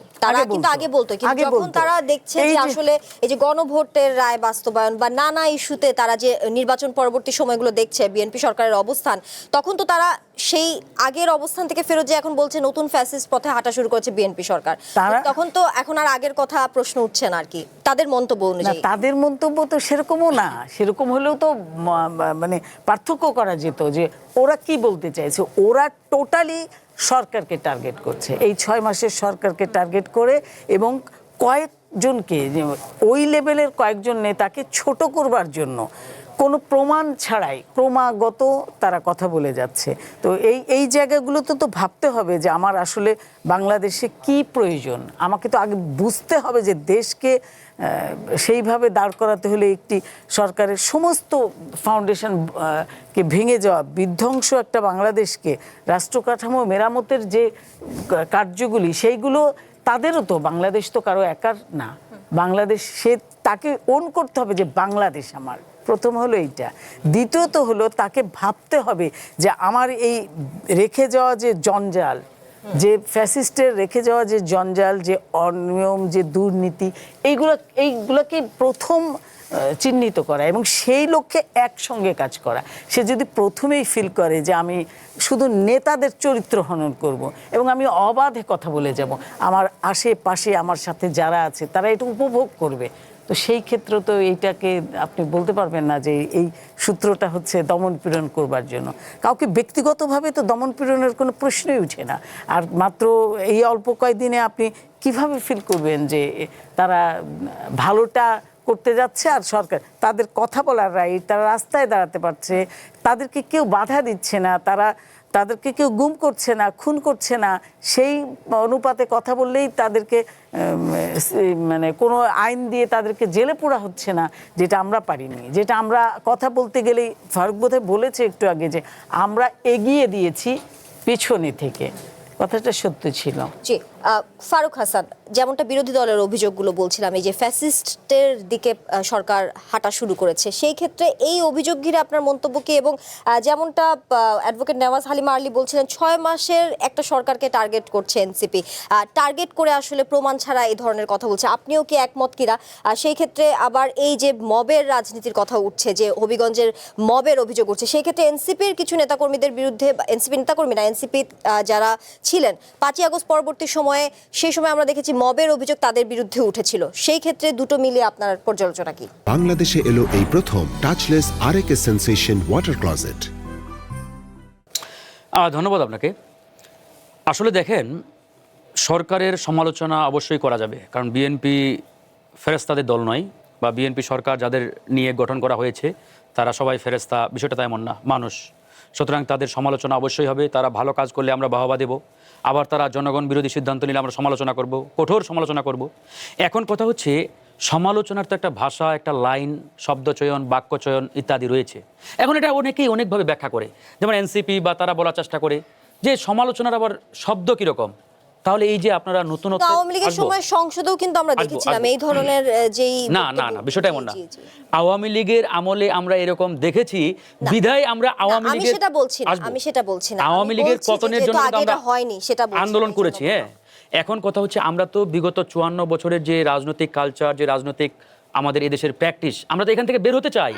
কিন্তু যখন তারা দেখছে যে আসলে এই যে গণভোটের রায় বাস্তবায়ন বা নানা ইস্যুতে তারা যে নির্বাচন পরবর্তী সময়গুলো দেখছে বিএনপি সরকারের অবস্থান, তখন তো তারা সেই আগের অবস্থান থেকে ফেরত যে এখন বলছে নতুন ফ্যাসিস্ট পথে হাঁটা শুরু করেছে বিএনপি সরকার, তখন তো এখন আর আগের কথা প্রশ্ন উঠছে না আর কি, তাদের মন্তব্য অনুযায়ী। তাদের মন্তব্য তো সেরকমও না, সেরকম হলেও তো মানে পার্থক্য করা যেত যে ওরা কি বলতে চাইছে। ওরা টোটালি সরকারকে টার্গেট করছে, এই 6 মাসের সরকারকে টার্গেট করে, এবং কয়েকজনকে ওই লেভেলের কয়েকজন নেতাকে ছোট করবার জন্য কোনো প্রমাণ ছাড়াই ক্রমাগত তারা কথা বলে যাচ্ছে। তো এই জায়গাগুলোতে তো ভাবতে হবে যে আমার আসলে বাংলাদেশে কি প্রয়োজন। আমাকে তো আগে বুঝতে হবে যে দেশকে সেইভাবে দাঁড় করাতে হলে একটি সরকারের সমস্ত ফাউন্ডেশন কে ভেঙে যাওয়া, বিধ্বংস একটা বাংলাদেশকে রাষ্ট্র কাঠামো মেরামতের যে কার্যগুলি, সেইগুলো তাদেরও তো, বাংলাদেশ তো কারো একার না। বাংলাদেশ তাকে ওন করতে হবে যে বাংলাদেশ আমার, প্রথম হলো এইটা। দ্বিতীয়ত হলো তাকে ভাবতে হবে যে আমার এই রেখে যাওয়া যে জঞ্জাল, যে ফ্যাসিস্টের রেখে যাওয়া যে জঞ্জাল, যে অনিয়ম, যে দুর্নীতি, এইগুলোকে প্রথম চিহ্নিত করা এবং সেই লক্ষ্যে একসঙ্গে কাজ করা। সে যদি প্রথমেই ফিল করে যে আমি শুধু নেতাদের চরিত্র হনন করব এবং আমি অবাধে কথা বলে যাব, আমার আশেপাশে আমার সাথে যারা আছে তারা এটা উপভোগ করবে, তো সেই ক্ষেত্রে তো এইটাকে আপনি বলতে পারবেন না যে এই সূত্রটা হচ্ছে দমন পীড়ন করবার জন্য। কাউকে ব্যক্তিগতভাবে তো দমন পীড়নের কোনো প্রশ্নই উঠে না। আর মাত্র এই অল্প কয়েকদিনে আপনি কিভাবে ফিল করবেন যে তারা ভালোটা করতে যাচ্ছে আর সরকার তাদের কথা বলার রাইট, তারা রাস্তায় দাঁড়াতে পারছে, তাদেরকে কেউ বাধা দিচ্ছে না, তাদেরকে কেউ গুম করছে না, খুন করছে না, সেই অনুপাতে কথা বললেই তাদেরকে মানে কোনো আইন দিয়ে তাদেরকে জেলে পোড়া হচ্ছে না, যেটা আমরা পারিনি। যেটা আমরা কথা বলতে গেলেই ফারুক বোধহয় বলেছে একটু আগে যে আমরা এগিয়ে দিয়েছি পেছনে থেকে, কথাটা সত্য ছিল। জি। ফারুক হাসান, যেমনটা বিরোধী দলের অভিযোগগুলো বলছিলাম, এই যে ফ্যাসিস্টের দিকে সরকার হাঁটা শুরু করেছে, সেই ক্ষেত্রে এই অভিযোগ ঘিরে আপনার মন্তব্য কি? এবং যেমনটা অ্যাডভোকেট নেওয়াজ হালিমা আলী বলছিলেন, 6 মাসের একটা সরকারকে টার্গেট করছে এনসিপি, টার্গেট করে আসলে প্রমাণ ছাড়া এই ধরনের কথা বলছে। আপনিও কি একমত কিনা? সেই ক্ষেত্রে আবার এই যে মবের রাজনীতির কথা উঠছে, যে হবিগঞ্জের মবের অভিযোগ উঠছে, সেই ক্ষেত্রে এনসিপির কিছু নেতাকর্মীদের বিরুদ্ধে, এনসিপি নেতাকর্মী না, এনসিপি যারা ছিলেন 5ই আগস্ট পরবর্তী সময়ে, সেই সময় আমরা দেখেছি মবের অভিযোগ তাদের বিরুদ্ধে উঠেছিল। সেই ক্ষেত্রে দুটো মিলিয়ে আপনার পর্যালোচনা কি? বাংলাদেশে এলো এই প্রথম টাচলেস আরএকে সেন্সেশন ওয়াটার ক্লজেট। ধন্যবাদ আপনাকে। আসলে দেখেন, সরকারের সমালোচনা অবশ্যই করা যাবে, কারণ বিএনপি ফেরেস্তাদের দল নয়, বা বিএনপি সরকার যাদের নিয়ে গঠন করা হয়েছে তারা সবাই ফেরেস্তা, বিষয়টা তো এমন না, মানুষ। সুতরাং তাদের সমালোচনা অবশ্যই হবে। তারা ভালো কাজ করলে আমরা বাহবা দেব, আবার তারা জনগণ বিরোধী সিদ্ধান্ত নিলে আমরা সমালোচনা করব, কঠোর সমালোচনা করব। এখন কথা হচ্ছে, সমালোচনার তো একটা ভাষা, একটা লাইন, শব্দচয়ন, বাক্যচয়ন ইত্যাদি রয়েছে। এখন এটা অনেকেই অনেকভাবে ব্যাখ্যা করে, যেমন এনসিপি বা তারা বলার চেষ্টা করে যে সমালোচনার আবার শব্দ কীরকম। তাহলে এই যে আপনারা নতুনত্ব, আওয়ামী লীগের সময় সংসদেও কিন্তু আমরা দেখেছিলাম এই ধরনের যেই না না না, বিষয়টা এমন না। আওয়ামী লীগের আমলে আমরা এরকম দেখেছি, বিধায় আমরা আওয়ামী লীগের, আমি সেটা বলছি না, আওয়ামী লীগের পতনের জন্য আমরা হয়নি সেটা আন্দোলন করেছি। হ্যাঁ, এখন কথা হচ্ছে, আমরা তো বিগত 54 বছরের যে রাজনৈতিক কালচার, যে রাজনৈতিক আমাদের এদেশের প্র্যাকটিস, আমরা তো এখান থেকে বের হতে চাই।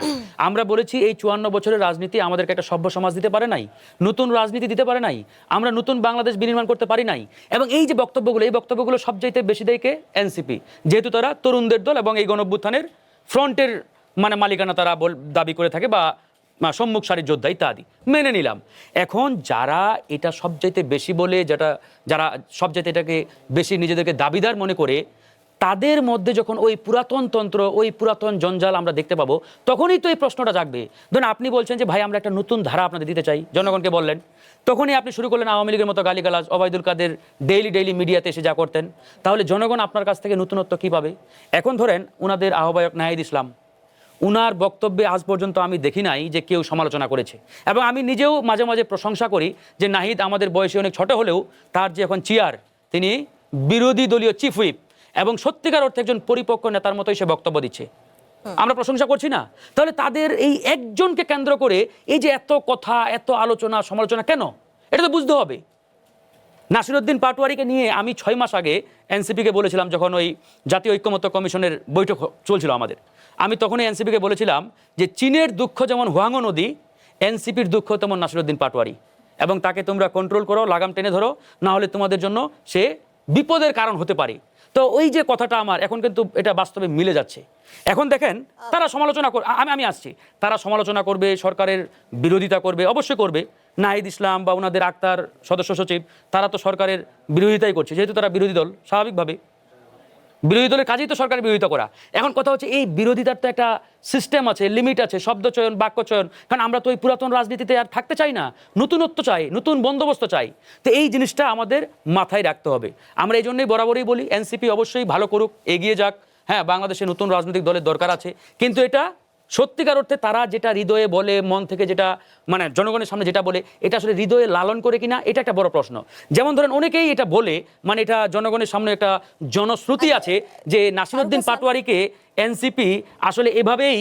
আমরা বলেছি এই 54 বছরের রাজনীতি আমাদেরকে একটা সভ্য সমাজ দিতে পারে নাই, নতুন রাজনীতি দিতে পারে নাই, আমরা নতুন বাংলাদেশ বিনির্মাণ করতে পারি নাই। এবং এই যে বক্তব্যগুলো, এই বক্তব্যগুলো সবচাইতে বেশি দেয় কে? এনসিপি, যেহেতু তারা তরুণদের দল এবং এই গণঅভ্যুত্থানের ফ্রন্টের মালিকানা তারা দাবি করে থাকে, বা সম্মুখ সারির যোদ্ধা ইত্যাদি, মেনে নিলাম। এখন যারা এটা সবচাইতে বেশি বলে, যারা সবচাইতে এটাকে বেশি নিজেদেরকে দাবিদার মনে করে, তাদের মধ্যে যখন ওই পুরাতন তন্ত্র, ওই পুরাতন জঞ্জাল আমরা দেখতে পাবো, তখনই তো এই প্রশ্নটা জাগবে। ধরুন আপনি বলছেন যে ভাই আমরা একটা নতুন ধারা আপনাদের দিতে চাই, জনগণকে বললেন, তখনই আপনি শুরু করলেন আওয়ামী লীগের মতো গালিগালাজ, ওবায়দুল কাদের ডেইলি মিডিয়াতে এসে যা করতেন। তাহলে জনগণ আপনার কাছ থেকে নতুনত্ব কী পাবে? এখন ধরেন উনাদের আহ্বায়ক নাহিদ ইসলাম, উনার বক্তব্যে আজ পর্যন্ত আমি দেখি নাই যে কেউ সমালোচনা করেছে। এবং আমি নিজেও মাঝে মাঝে প্রশংসা করি যে নাহিদ আমাদের বয়সে অনেক ছোট হলেও তার যে এখন চেয়ার, তিনি বিরোধী দলীয় চিফ হুইপ এবং সত্যিকার অর্থে একজন পরিপক্ক নেতার মতোই সে বক্তব্য দিচ্ছে। আমরা প্রশংসা করছি না? তাহলে তাদের এই একজনকে কেন্দ্র করে এই যে এত কথা, এত আলোচনা, সমালোচনা কেন? এটা তো বুঝতে হবে। নাসিরউদ্দিন পাটোয়ারিকে নিয়ে আমি 6 মাস আগে এনসিপিকে বলেছিলাম, যখন ওই জাতীয় ঐক্যমত্য কমিশনের বৈঠক চলছিল আমাদের, আমি তখনই এনসিপিকে বলেছিলাম যে চীনের দুঃখ যেমন হুয়াংও নদী, এনসিপির দুঃখ তেমন নাসিরউদ্দিন পাটোয়ারি, এবং তাকে তোমরা কন্ট্রোল করো, লাগাম টেনে ধরো, না হলে তোমাদের জন্য সে বিপদের কারণ হতে পারে। তো ওই যে কথাটা আমার এখন কিন্তু এটা বাস্তবে মিলে যাচ্ছে। এখন দেখেন, তারা সমালোচনা আমি আসছি, তারা সমালোচনা করবে, সরকারের বিরোধিতা করবে, অবশ্যই করবে। নাহিদ ইসলাম বা ওনাদের আক্তার সদস্য সচিব, তারা তো সরকারের বিরোধিতাই করছে, যেহেতু তারা বিরোধী দল, স্বাভাবিকভাবে বিরোধী দলের কাজেই তো সরকারের বিরোধিতা করা। এখন কথা হচ্ছে, এই বিরোধিতার তো একটা সিস্টেম আছে, লিমিট আছে, শব্দচয়ন, বাক্যচয়ন। কারণ আমরা তো ওই পুরাতন রাজনীতিতে আর থাকতে চাই না, নতুনত্ব চাই, নতুন বন্দোবস্ত চাই। তো এই জিনিসটা আমাদের মাথায় রাখতে হবে। আমরা এই জন্যই বরাবরই বলি এনসিপি অবশ্যই ভালো করুক, এগিয়ে যাক। হ্যাঁ, বাংলাদেশে নতুন রাজনৈতিক দলের দরকার আছে, কিন্তু এটা সত্যিকার অর্থে তারা যেটা হৃদয়ে বলে, মন থেকে যেটা জনগণের সামনে যেটা বলে, এটা আসলে হৃদয়ে লালন করে কিনা, এটা একটা বড় প্রশ্ন। যেমন ধরেন অনেকেই এটা বলে, এটা জনগণের সামনে একটা জনশ্রুতি আছে যে নাসিরউদ্দিন পাটোয়ারিকে এনসিপি আসলে এভাবেই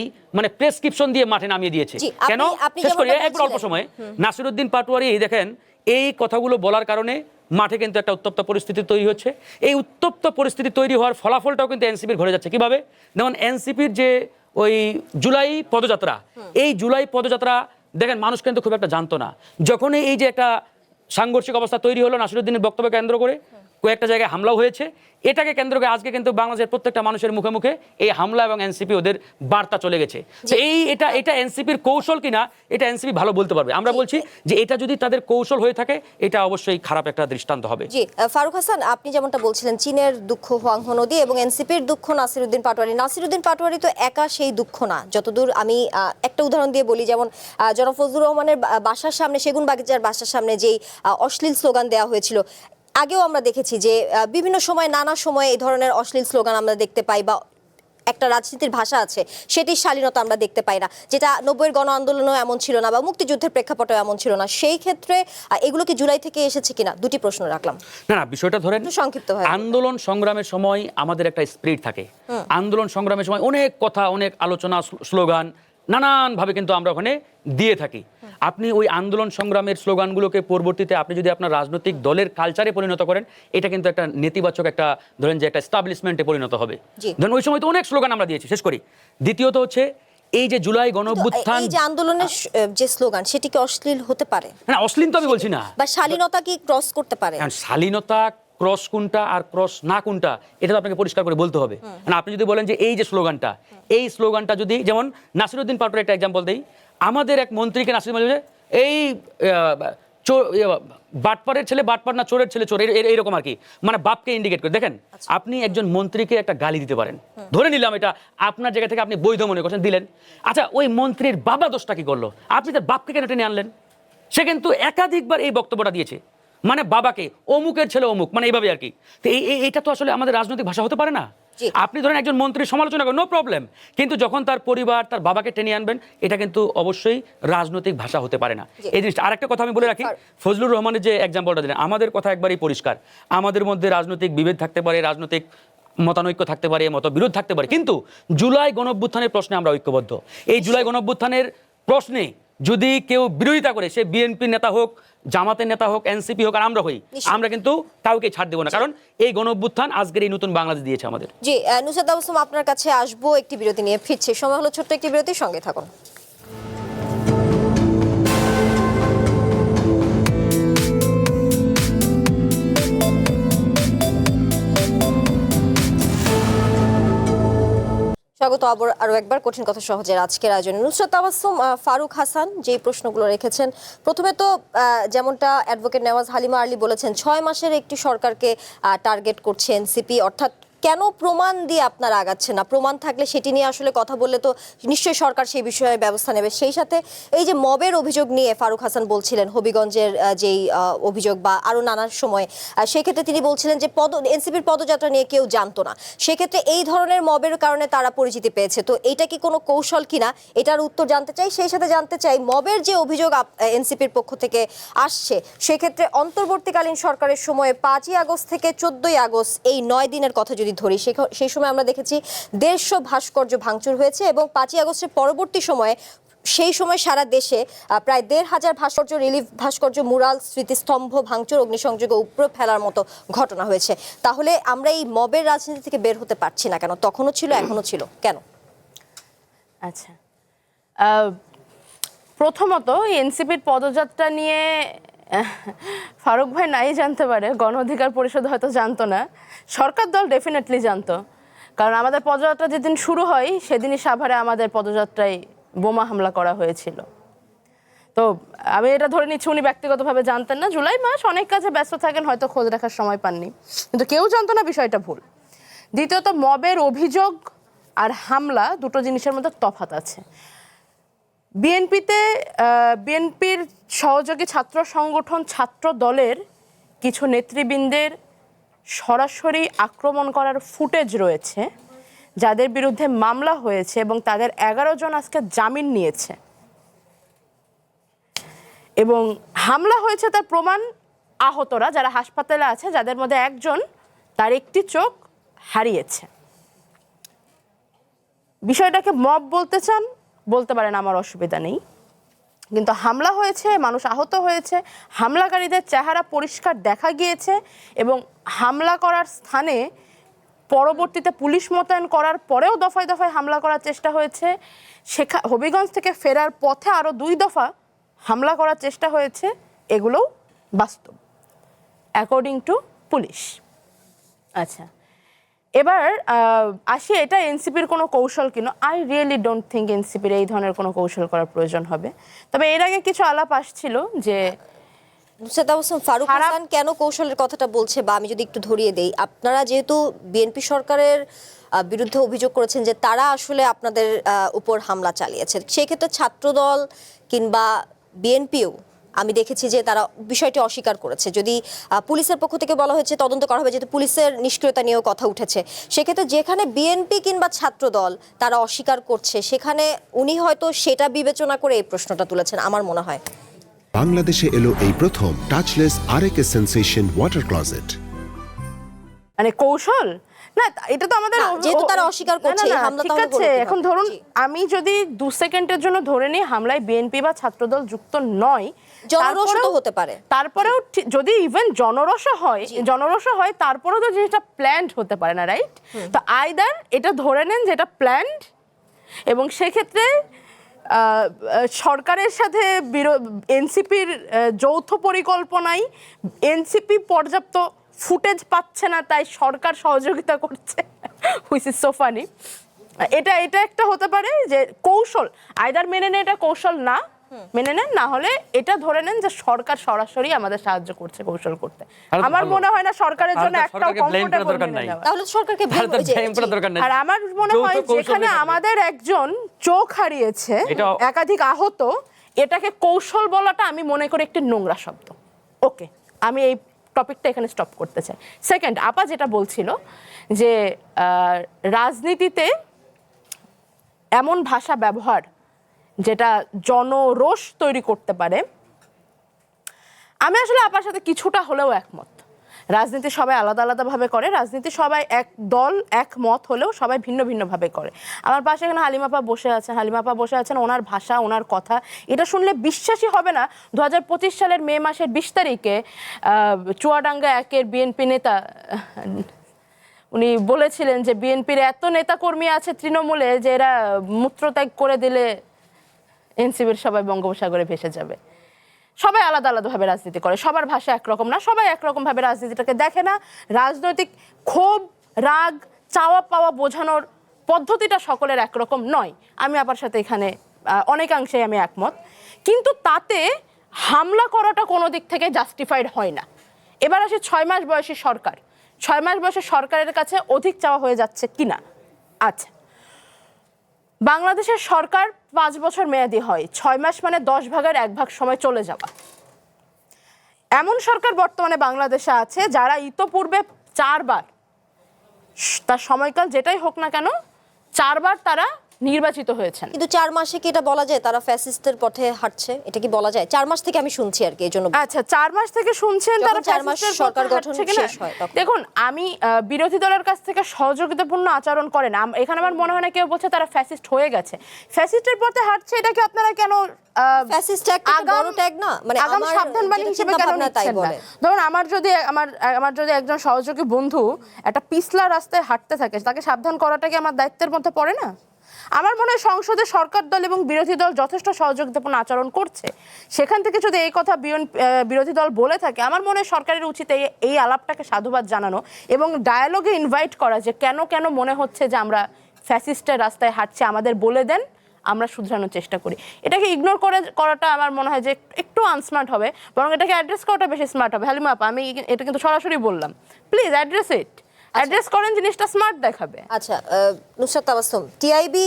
প্রেসক্রিপশন দিয়ে মাঠে নামিয়ে দিয়েছে। কেন? শেষ করি একবার অল্প সময়ে। নাসিরউদ্দিন পাটোয়ারি দেখেন এই কথাগুলো বলার কারণে মাঠে কিন্তু একটা উত্তপ্ত পরিস্থিতি তৈরি হচ্ছে। এই উত্তপ্ত পরিস্থিতি তৈরি হওয়ার ফলাফলটাও কিন্তু এনসিপির ঘরে যাচ্ছে। কিভাবে? যেমন এনসিপির যে ওই জুলাই পদযাত্রা, এই জুলাই পদযাত্রা দেখেন মানুষ কিন্তু খুব একটা জানতো না। যখনই এই যে একটা সাংঘর্ষিক অবস্থা তৈরি হলো নাসিরউদ্দিনের বক্তব্য কেন্দ্র করে, কয়েকটা জায়গায় হামলাও হয়েছে, এটাকে কেন্দ্র করে আজকে কিন্তু বাংলাদেশের প্রত্যেকটা মানুষের মুখে মুখে এই হামলা এবং এনসিপি ওদের বার্তা চলে গেছে। তো এটা এনসিপির কৌশল কিনা, এটা এনসিপি ভালো বলতে পারবে। আমরা বলছি যে এটা যদি তাদের কৌশল হয়ে থাকে, এটা অবশ্যই খারাপ একটা দৃষ্টান্ত হবে। জি ফারুক হাসান, আপনি যেমনটা বলছিলেন চীনের দুঃখ হুয়াংহো নদী এবং এনসিপির দুঃখ নাসিরউদ্দিন পাটোয়ারি। নাসিরউদ্দিন পাটোয়ারি তো একা সেই দুঃখ না। যতদূর আমি একটা উদাহরণ দিয়ে বলি, যেমন জনাব ফজলুর রহমানের বাসার সামনে, সেগুন বাগিচার বাসার সামনে যেই অশ্লীল স্লোগান দেওয়া হয়েছিল, আগেও আমরা দেখেছি যে বিভিন্ন সময় নানা সময়ে এই ধরনের অশ্লীল স্লোগান আমরা দেখতে পাই, বা একটা রাজনীতির ভাষা আছে, সেটির শালীনতা আমরা দেখতে পাই না, যেটা 90-এর গণ আন্দোলনেও এমন ছিল না বা মুক্তিযুদ্ধের প্রেক্ষাপটেও এমন ছিল না। সেই ক্ষেত্রে এগুলো কি জুলাই থেকে এসেছে কিনা, দুটি প্রশ্ন রাখলাম। না, বিষয়টা ধরেন একটু সংক্ষিপ্তভাবে। আন্দোলন সংগ্রামের সময় আমাদের একটা স্পিরিট থাকে। আন্দোলন সংগ্রামের সময় অনেক কথা, অনেক আলোচনা, স্লোগান নানানভাবে কিন্তু আমরা ওখানে দিয়ে থাকি। আপনি ওই আন্দোলন সংগ্রামের স্লোগানগুলোকে পরবর্তীতে আপনি যদি আপনার রাজনৈতিক দলের কালচারে পরিণত করেন, এটা কিন্তু একটা নেতিবাচক একটা ধরেন যে একটা এস্টাবলিশমেন্টে পরিণত হবে। ধরেন ওই সময় তো অনেক স্লোগান আমরা দিয়েছি। শেষ করি, দ্বিতীয়ত হচ্ছে এই যে জুলাই গণঅভ্যুত্থান, এই যে আন্দোলনের যে স্লোগান, সেটি কি অশ্লীল হতে পারে? না, অশ্লীল তো আমি বলছি না, বা শালীনতা কি ক্রস করতে পারে? কারণ শালীনতা ক্রস কোনটা আর ক্রস না কোনটা এটা তো আপনাকে পরিষ্কার করে বলতে হবে। মানে আপনি যদি বলেন যে এই যে স্লোগানটা, এই স্লোগানটা যদি, যেমন নাসিরউদ্দিন পাটোয়ারির একটা এক্সাম্পল দেই, আমাদের এক মন্ত্রীকে নাসিরুদ্দিন এই বাটপারের ছেলে বাটপার না চোরের ছেলে চোর, এইরকম আর কি, মানে বাপকে ইন্ডিকেট করে। দেখেন, আপনি একজন মন্ত্রীকে একটা গালি দিতে পারেন, ধরে নিলাম এটা আপনার জায়গা থেকে আপনি বৈধ মনে করছেন, দিলেন। আচ্ছা, ওই মন্ত্রীর বাবা দোষটা কি করলো? আপনি তার বাপকে কেন টেনে আনলেন? সে কিন্তু একাধিকবার এই বক্তব্যটা দিয়েছে, মানে বাবাকে অমুকের ছেলে অমুক, মানে এইভাবে আর কি। তো এইটা তো আসলে আমাদের রাজনৈতিক ভাষা হতে পারে না। আপনি ধরেন একজন মন্ত্রীর সমালোচনা করেন, নো প্রবলেম, কিন্তু যখন তার পরিবার, তার বাবাকে টেনে আনবেন, এটা কিন্তু অবশ্যই রাজনৈতিক ভাষা হতে পারে না। এই জিনিসটা আরেকটা কথা আমি বলে রাখি, ফজলুর রহমানের যে এক্সাম্পলটা দিলেন, আমাদের কথা একবারই পরিষ্কার, আমাদের মধ্যে রাজনৈতিক বিভেদ থাকতে পারে, রাজনৈতিক মতানৈক্য থাকতে পারে, মতবিরোধ থাকতে পারে, কিন্তু জুলাই গণঅভ্যুত্থানের প্রশ্নে আমরা ঐক্যবদ্ধ। এই জুলাই গণঅভ্যুত্থানের প্রশ্নে যদি কেউ বিরোধিতা করে, সে বিএনপি নেতা হোক, জামাতের নেতা হোক, এনসিপি হোক, আর আমরা হই, আমরা কিন্তু কাউকে ছাড় দেবো না, কারণ এই গণঅভ্যুত্থান আজকের এই নতুন বাংলাদেশ দিয়েছে আমাদের। জি, নুসরাত তাবাসসুম, আপনার কাছে আসবো একটি বিরতি নিয়ে, ফিরছে। সময় হলো ছোট্ট একটি বিরতির, সঙ্গে থাকুন। স্বাগত আরো একবার কঠিন কথা সহজের আজকের আয়োজনে। নুসরাত তাবাসসুম, ফারুক হাসান যে প্রশ্নগুলো রেখেছেন, প্রথমে তো যেমনটা অ্যাডভোকেট নেওয়াজ হালিমা আলী বলেছেন, 6 মাসের একটি সরকারকে টার্গেট করছে এনসিপি, অর্থাৎ কেন প্রমাণ দিয়ে আপনারা আগাচ্ছেন না? প্রমাণ থাকলে সেটি নিয়ে আসলে কথা বললে তো নিশ্চয়ই সরকার সেই বিষয়ে ব্যবস্থা নেবে। সেই সাথে এই যে মবের অভিযোগ নিয়ে ফারুক হাসান বলছিলেন, হবিগঞ্জের যেই অভিযোগ বা আরো নানান সময়, সেক্ষেত্রে তিনি বলছিলেন যে এনসিপির পদযাত্রা নিয়ে কেউ জানতো না, সেক্ষেত্রে এই ধরনের মবের কারণে তারা পরিচিতি পেয়েছে। তো এটা কি কোনো কৌশল কিনা, এটার উত্তর জানতে চাই। সেই সাথে জানতে চাই, মবের যে অভিযোগ এনসিপির পক্ষ থেকে আসছে, সেক্ষেত্রে অন্তর্বর্তীকালীন সরকারের সময়ে 5ই আগস্ট থেকে 14ই আগস্ট এই 9 দিনের কথা যদি ধরি, সেই সময় আমরা দেখেছি 150 ভাস্কর্য ভাঙচুর হয়েছে, এবং 5ই আগস্টের পরবর্তী সময়ে সেই সময় সারা দেশে প্রায় 1500 ভাস্কর্য, রিলিফ ভাস্কর্য, মুরাল, স্মৃতিস্তম্ভ ভাঙচুর, অগ্নিসংযোগে উপড়ে ফেলার মতো ঘটনা হয়েছে। তাহলে আমরা এই মবের রাজনীতি থেকে বের হতে পারছি না কেন? তখনও ছিল, এখনো ছিল, কেন? আচ্ছা, প্রথমত এনসিপির পদযাত্রা নিয়ে ফারুক ভাই নাই জানতে পারে, গণ অধিকার পরিষদ হয়তো জানতো না, সরকার দল ডেফিনেটলি জানতো, কারণ আমাদের পদযাত্রা যেদিন শুরু হয় সেদিনই সাভারে আমাদের পদযাত্রায় বোমা হামলা করা হয়েছিল। তো আমি এটা ধরে নিচ্ছি উনি ব্যক্তিগতভাবে জানতেন না। জুলাই মাস অনেক কাজে ব্যস্ত থাকেন, হয়তো খোঁজ রাখার সময় পাননি, কিন্তু কেউ জানতো না, বিষয়টা ভুল। দ্বিতীয়ত, মবের অভিযোগ আর হামলা দুটো জিনিসের মধ্যে তফাৎ আছে। বিএনপির সহযোগী ছাত্র সংগঠন ছাত্র দলের কিছু নেতৃবৃন্দের সরাসরি আক্রমণ করার ফুটেজ রয়েছে, যাদের বিরুদ্ধে মামলা হয়েছে, এবং তাদের 11 জন আজকে জামিন নিয়েছে, এবং হামলা হয়েছে তার প্রমাণ আহতরা যারা হাসপাতালে আছে, যাদের মধ্যে একজন তার একটি চোখ হারিয়েছে। বিষয়টাকে মব বলতে চান বলতে পারেন, আমার অসুবিধা নেই, কিন্তু হামলা হয়েছে, মানুষ আহত হয়েছে, হামলাকারীদের চেহারা পরিষ্কার দেখা গিয়েছে, এবং হামলা করার স্থানে পরবর্তীতে পুলিশ মোতায়েন করার পরেও দফায় দফায় হামলা করার চেষ্টা হয়েছে। হবিগঞ্জ থেকে ফেরার পথে আরও 2 দফা হামলা করার চেষ্টা হয়েছে, এগুলোও বাস্তব অ্যাকর্ডিং টু পুলিশ। আচ্ছা, এবার আসি, এটা এনসিপির কোনো কৌশল কিনা। আই রিয়েলি ডোন্ট থিঙ্ক এনসিপির এই ধরনের কোনো কৌশল করার প্রয়োজন হবে। তবে এর আগে কিছু আলাপ আসছিল যে নুসরাত তাবাসসুম, ফারুক হাসান কেন কৌশলের কথাটা বলছে, বা আমি যদি একটু ধরিয়ে দেই, আপনারা যেহেতু বিএনপি সরকারের বিরুদ্ধে অভিযোগ করেছেন যে তারা আসলে আপনাদের উপর হামলা চালিয়েছে, সেই ক্ষেত্রে ছাত্রদল কিংবা বিএনপিও আমি দেখেছি যে তারা বিষয়টি অস্বীকার করেছে। যদি পুলিশের পক্ষ থেকে বলা হয়েছে তদন্ত করা হবে, যেহেতু পুলিশের নিষ্ক্রিয়তা নিয়েও কথা উঠেছে, সেক্ষেত্রে যেখানে বিএনপি কিংবা ছাত্রদল তারা অস্বীকার করছে, সেখানে উনি হয়তো সেটা বিবেচনা করে এই প্রশ্নটা তুলেছেন আমার মনে হয়। বাংলাদেশে এলো এই প্রথম টাচলেস আরএকে সেন্সেশন ওয়াটার ক্লজেট। মানে কৌশল না, এটা তো আমাদের যেহেতু তারা অস্বীকার করছে, এই হামলা ঠিক তাহলে আছে। হলো এখন কিভাবে? ধরুন জি। আমি যদি 2 সেকেন্ডের জন্য ধরে নিই হামলায় বিএনপি বা ছাত্রদল যুক্ত নয়, জনরোষও তো হতে পারে। তারপরেও যদি ইভেন জনরোষ হয় তারপরেও তো জিনিসটা প্ল্যান্ড হতে পারে না, রাইট? তো আইদার এটা ধরে নেন যে এটা প্ল্যান্ড, এবং সেক্ষেত্রে সরকারের সাথে এনসিপির যৌথ পরিকল্পনায় এনসিপি পর্যাপ্ত ফুটেজ পাচ্ছে না, তাই সরকার সহযোগিতা করছে, হুইচ ইজ সো ফানি। এটা একটা হতে পারে যে কৌশল, আইদার মেনে নেন এটা কৌশল না, মেনে নেন, না হলে এটা ধরে নেন যে সরকার সরাসরি আমাদের সাহায্য করছে কৌশল করতে। তাহলে তো আমার ভালো। মনে হয় না সরকারের জন্য তাহলে একটাও সরকারকে blame করার কমফোর্টেবল দরকার নাই। তাহলে তো সরকারকে তাহলে তো blame করার দরকার নেই। আর আমার মনে যৌথ হয় কৌশল যেখানে দেখাবে। আমাদের একজন চোখ হারিয়েছে, এটা- একাধিক আহত, এটাকে কৌশল বলাটা আমি মনে করি একটি নোংরা শব্দ। ওকে, আমি এই টপিকটা এখানে স্টপ করতে চাই। সেকেন্ড, আপা যেটা বলছিল যে রাজনীতিতে এমন ভাষা ব্যবহার যেটা জনরোষ তৈরি করতে পারে, আমি আসলে আপার সাথে কিছুটা হলেও একমত। রাজনীতি সবাই আলাদা আলাদাভাবে করে, রাজনীতি সবাই এক দল এক মত হলেও সবাই ভিন্ন ভিন্নভাবে করে। আমার পাশে এখানে হালিমাপা বসে আছেন, ওনার ভাষা, ওনার কথা, এটা শুনলে বিশ্বাসই হবে না 2025 সালের মে মাসের 20 তারিখে চুয়াডাঙ্গা 1-এর বিএনপি নেতা উনি বলেছিলেন যে বিএনপির এত নেতাকর্মী আছে তৃণমূলে যে এরা মূত্রত্যাগ করে দিলে এনসিপির সবাই বঙ্গোপসাগরে ভেসে যাবে। সবাই আলাদা আলাদাভাবে রাজনীতি করে, সবার ভাষা একরকম না, সবাই একরকম ভাবে রাজনীতিটাকে দেখে না। রাজনৈতিক ক্ষোভ, রাগ, চাওয়া পাওয়া বোঝানোর পদ্ধতিটা সকলের একরকম নয়। আমি আপার সাথে এখানে অনেকাংশে আমি একমত, কিন্তু তাতে হামলা করাটা কোনো দিক থেকে জাস্টিফাইড হয় না। এবার আসে 6 মাস বয়সী সরকার, 6 মাস বয়সী সরকারের কাছে অধিক চাওয়া হয়ে যাচ্ছে কিনা। আচ্ছা, বাংলাদেশের সরকার 5 বছর মেয়াদি হয়, 6 মাস মানে 10 ভাগের 1 ভাগ সময় চলে যাওয়া। এমন সরকার বর্তমানে বাংলাদেশে আছে যারা ইতোপূর্বে 4 বার, তার সময়কাল যেটাই হোক না কেন, 4 বার তারা নির্বাচিত হয়েছেন। কিন্তু 4 মাসে কি এটা বলা যায় তারা ফ্যাসিস্টের পথে হাঁটছে? এটা কি বলা যায়? 4 মাস থেকে আমি শুনছি আর কি, এই জন্য। আচ্ছা, 4 মাস থেকে শুনছেন যখন তারা 4 মাস ফ্যাসিস্টের সরকার পথে গঠন হাঁটছে কিনা? শেষ হয় তখন। দেখুন, আমি বিরোধী দলের কাছ থেকে সহযোগিতাপূর্ণ আচরণ করেন, এখানে আমার মনে হয় না কেউ বলছে তারা ফ্যাসিস্ট হয়ে গেছে। ফ্যাসিস্টের পথে হাঁটছে এটাকে আপনারা কেন ফ্যাসিস্ট একটা বড় ট্যাগ না, মানে আগাম আমার সাবধান বাণী যেটা হিসেবে চিন্তা কেন ভাবনা তাই নিচ্ছেন না? বলে। ধরুন আমার যদি একজন সহযোগী বন্ধু একটা পিছলা রাস্তায় হাঁটতে থাকে, তাকে সাবধান করাটা কি আমার দায়িত্বের মধ্যে পড়ে না? আমার মনে হয় সংসদে সরকার দল এবং বিরোধী দল যথেষ্ট সহযোগিতাপূর্ণ আচরণ করছে। সেখান থেকে যদি এই কথা বিরোধী দল বলে থাকে, আমার মনে হয় সরকারের উচিত এই আলাপটাকে সাধুবাদ জানানো এবং ডায়ালগে ইনভাইট করা যে কেন মনে হচ্ছে যে আমরা ফ্যাসিস্টের রাস্তায় হাঁটছি, আমাদের বলে দেন, আমরা শুধরানোর চেষ্টা করি। এটাকে ইগনোর করাটা আমার মনে হয় যে একটু আনস্মার্ট হবে, বরং এটাকে অ্যাড্রেস করাটা বেশি স্মার্ট হবে। হালিমা আপা, আমি এটা কিন্তু সরাসরি বললাম, প্লিজ অ্যাড্রেস করেন, জিনিসটা স্মার্ট দেখাবে। আচ্ছা, নুসরাত তাবাসসুম, টিআইবি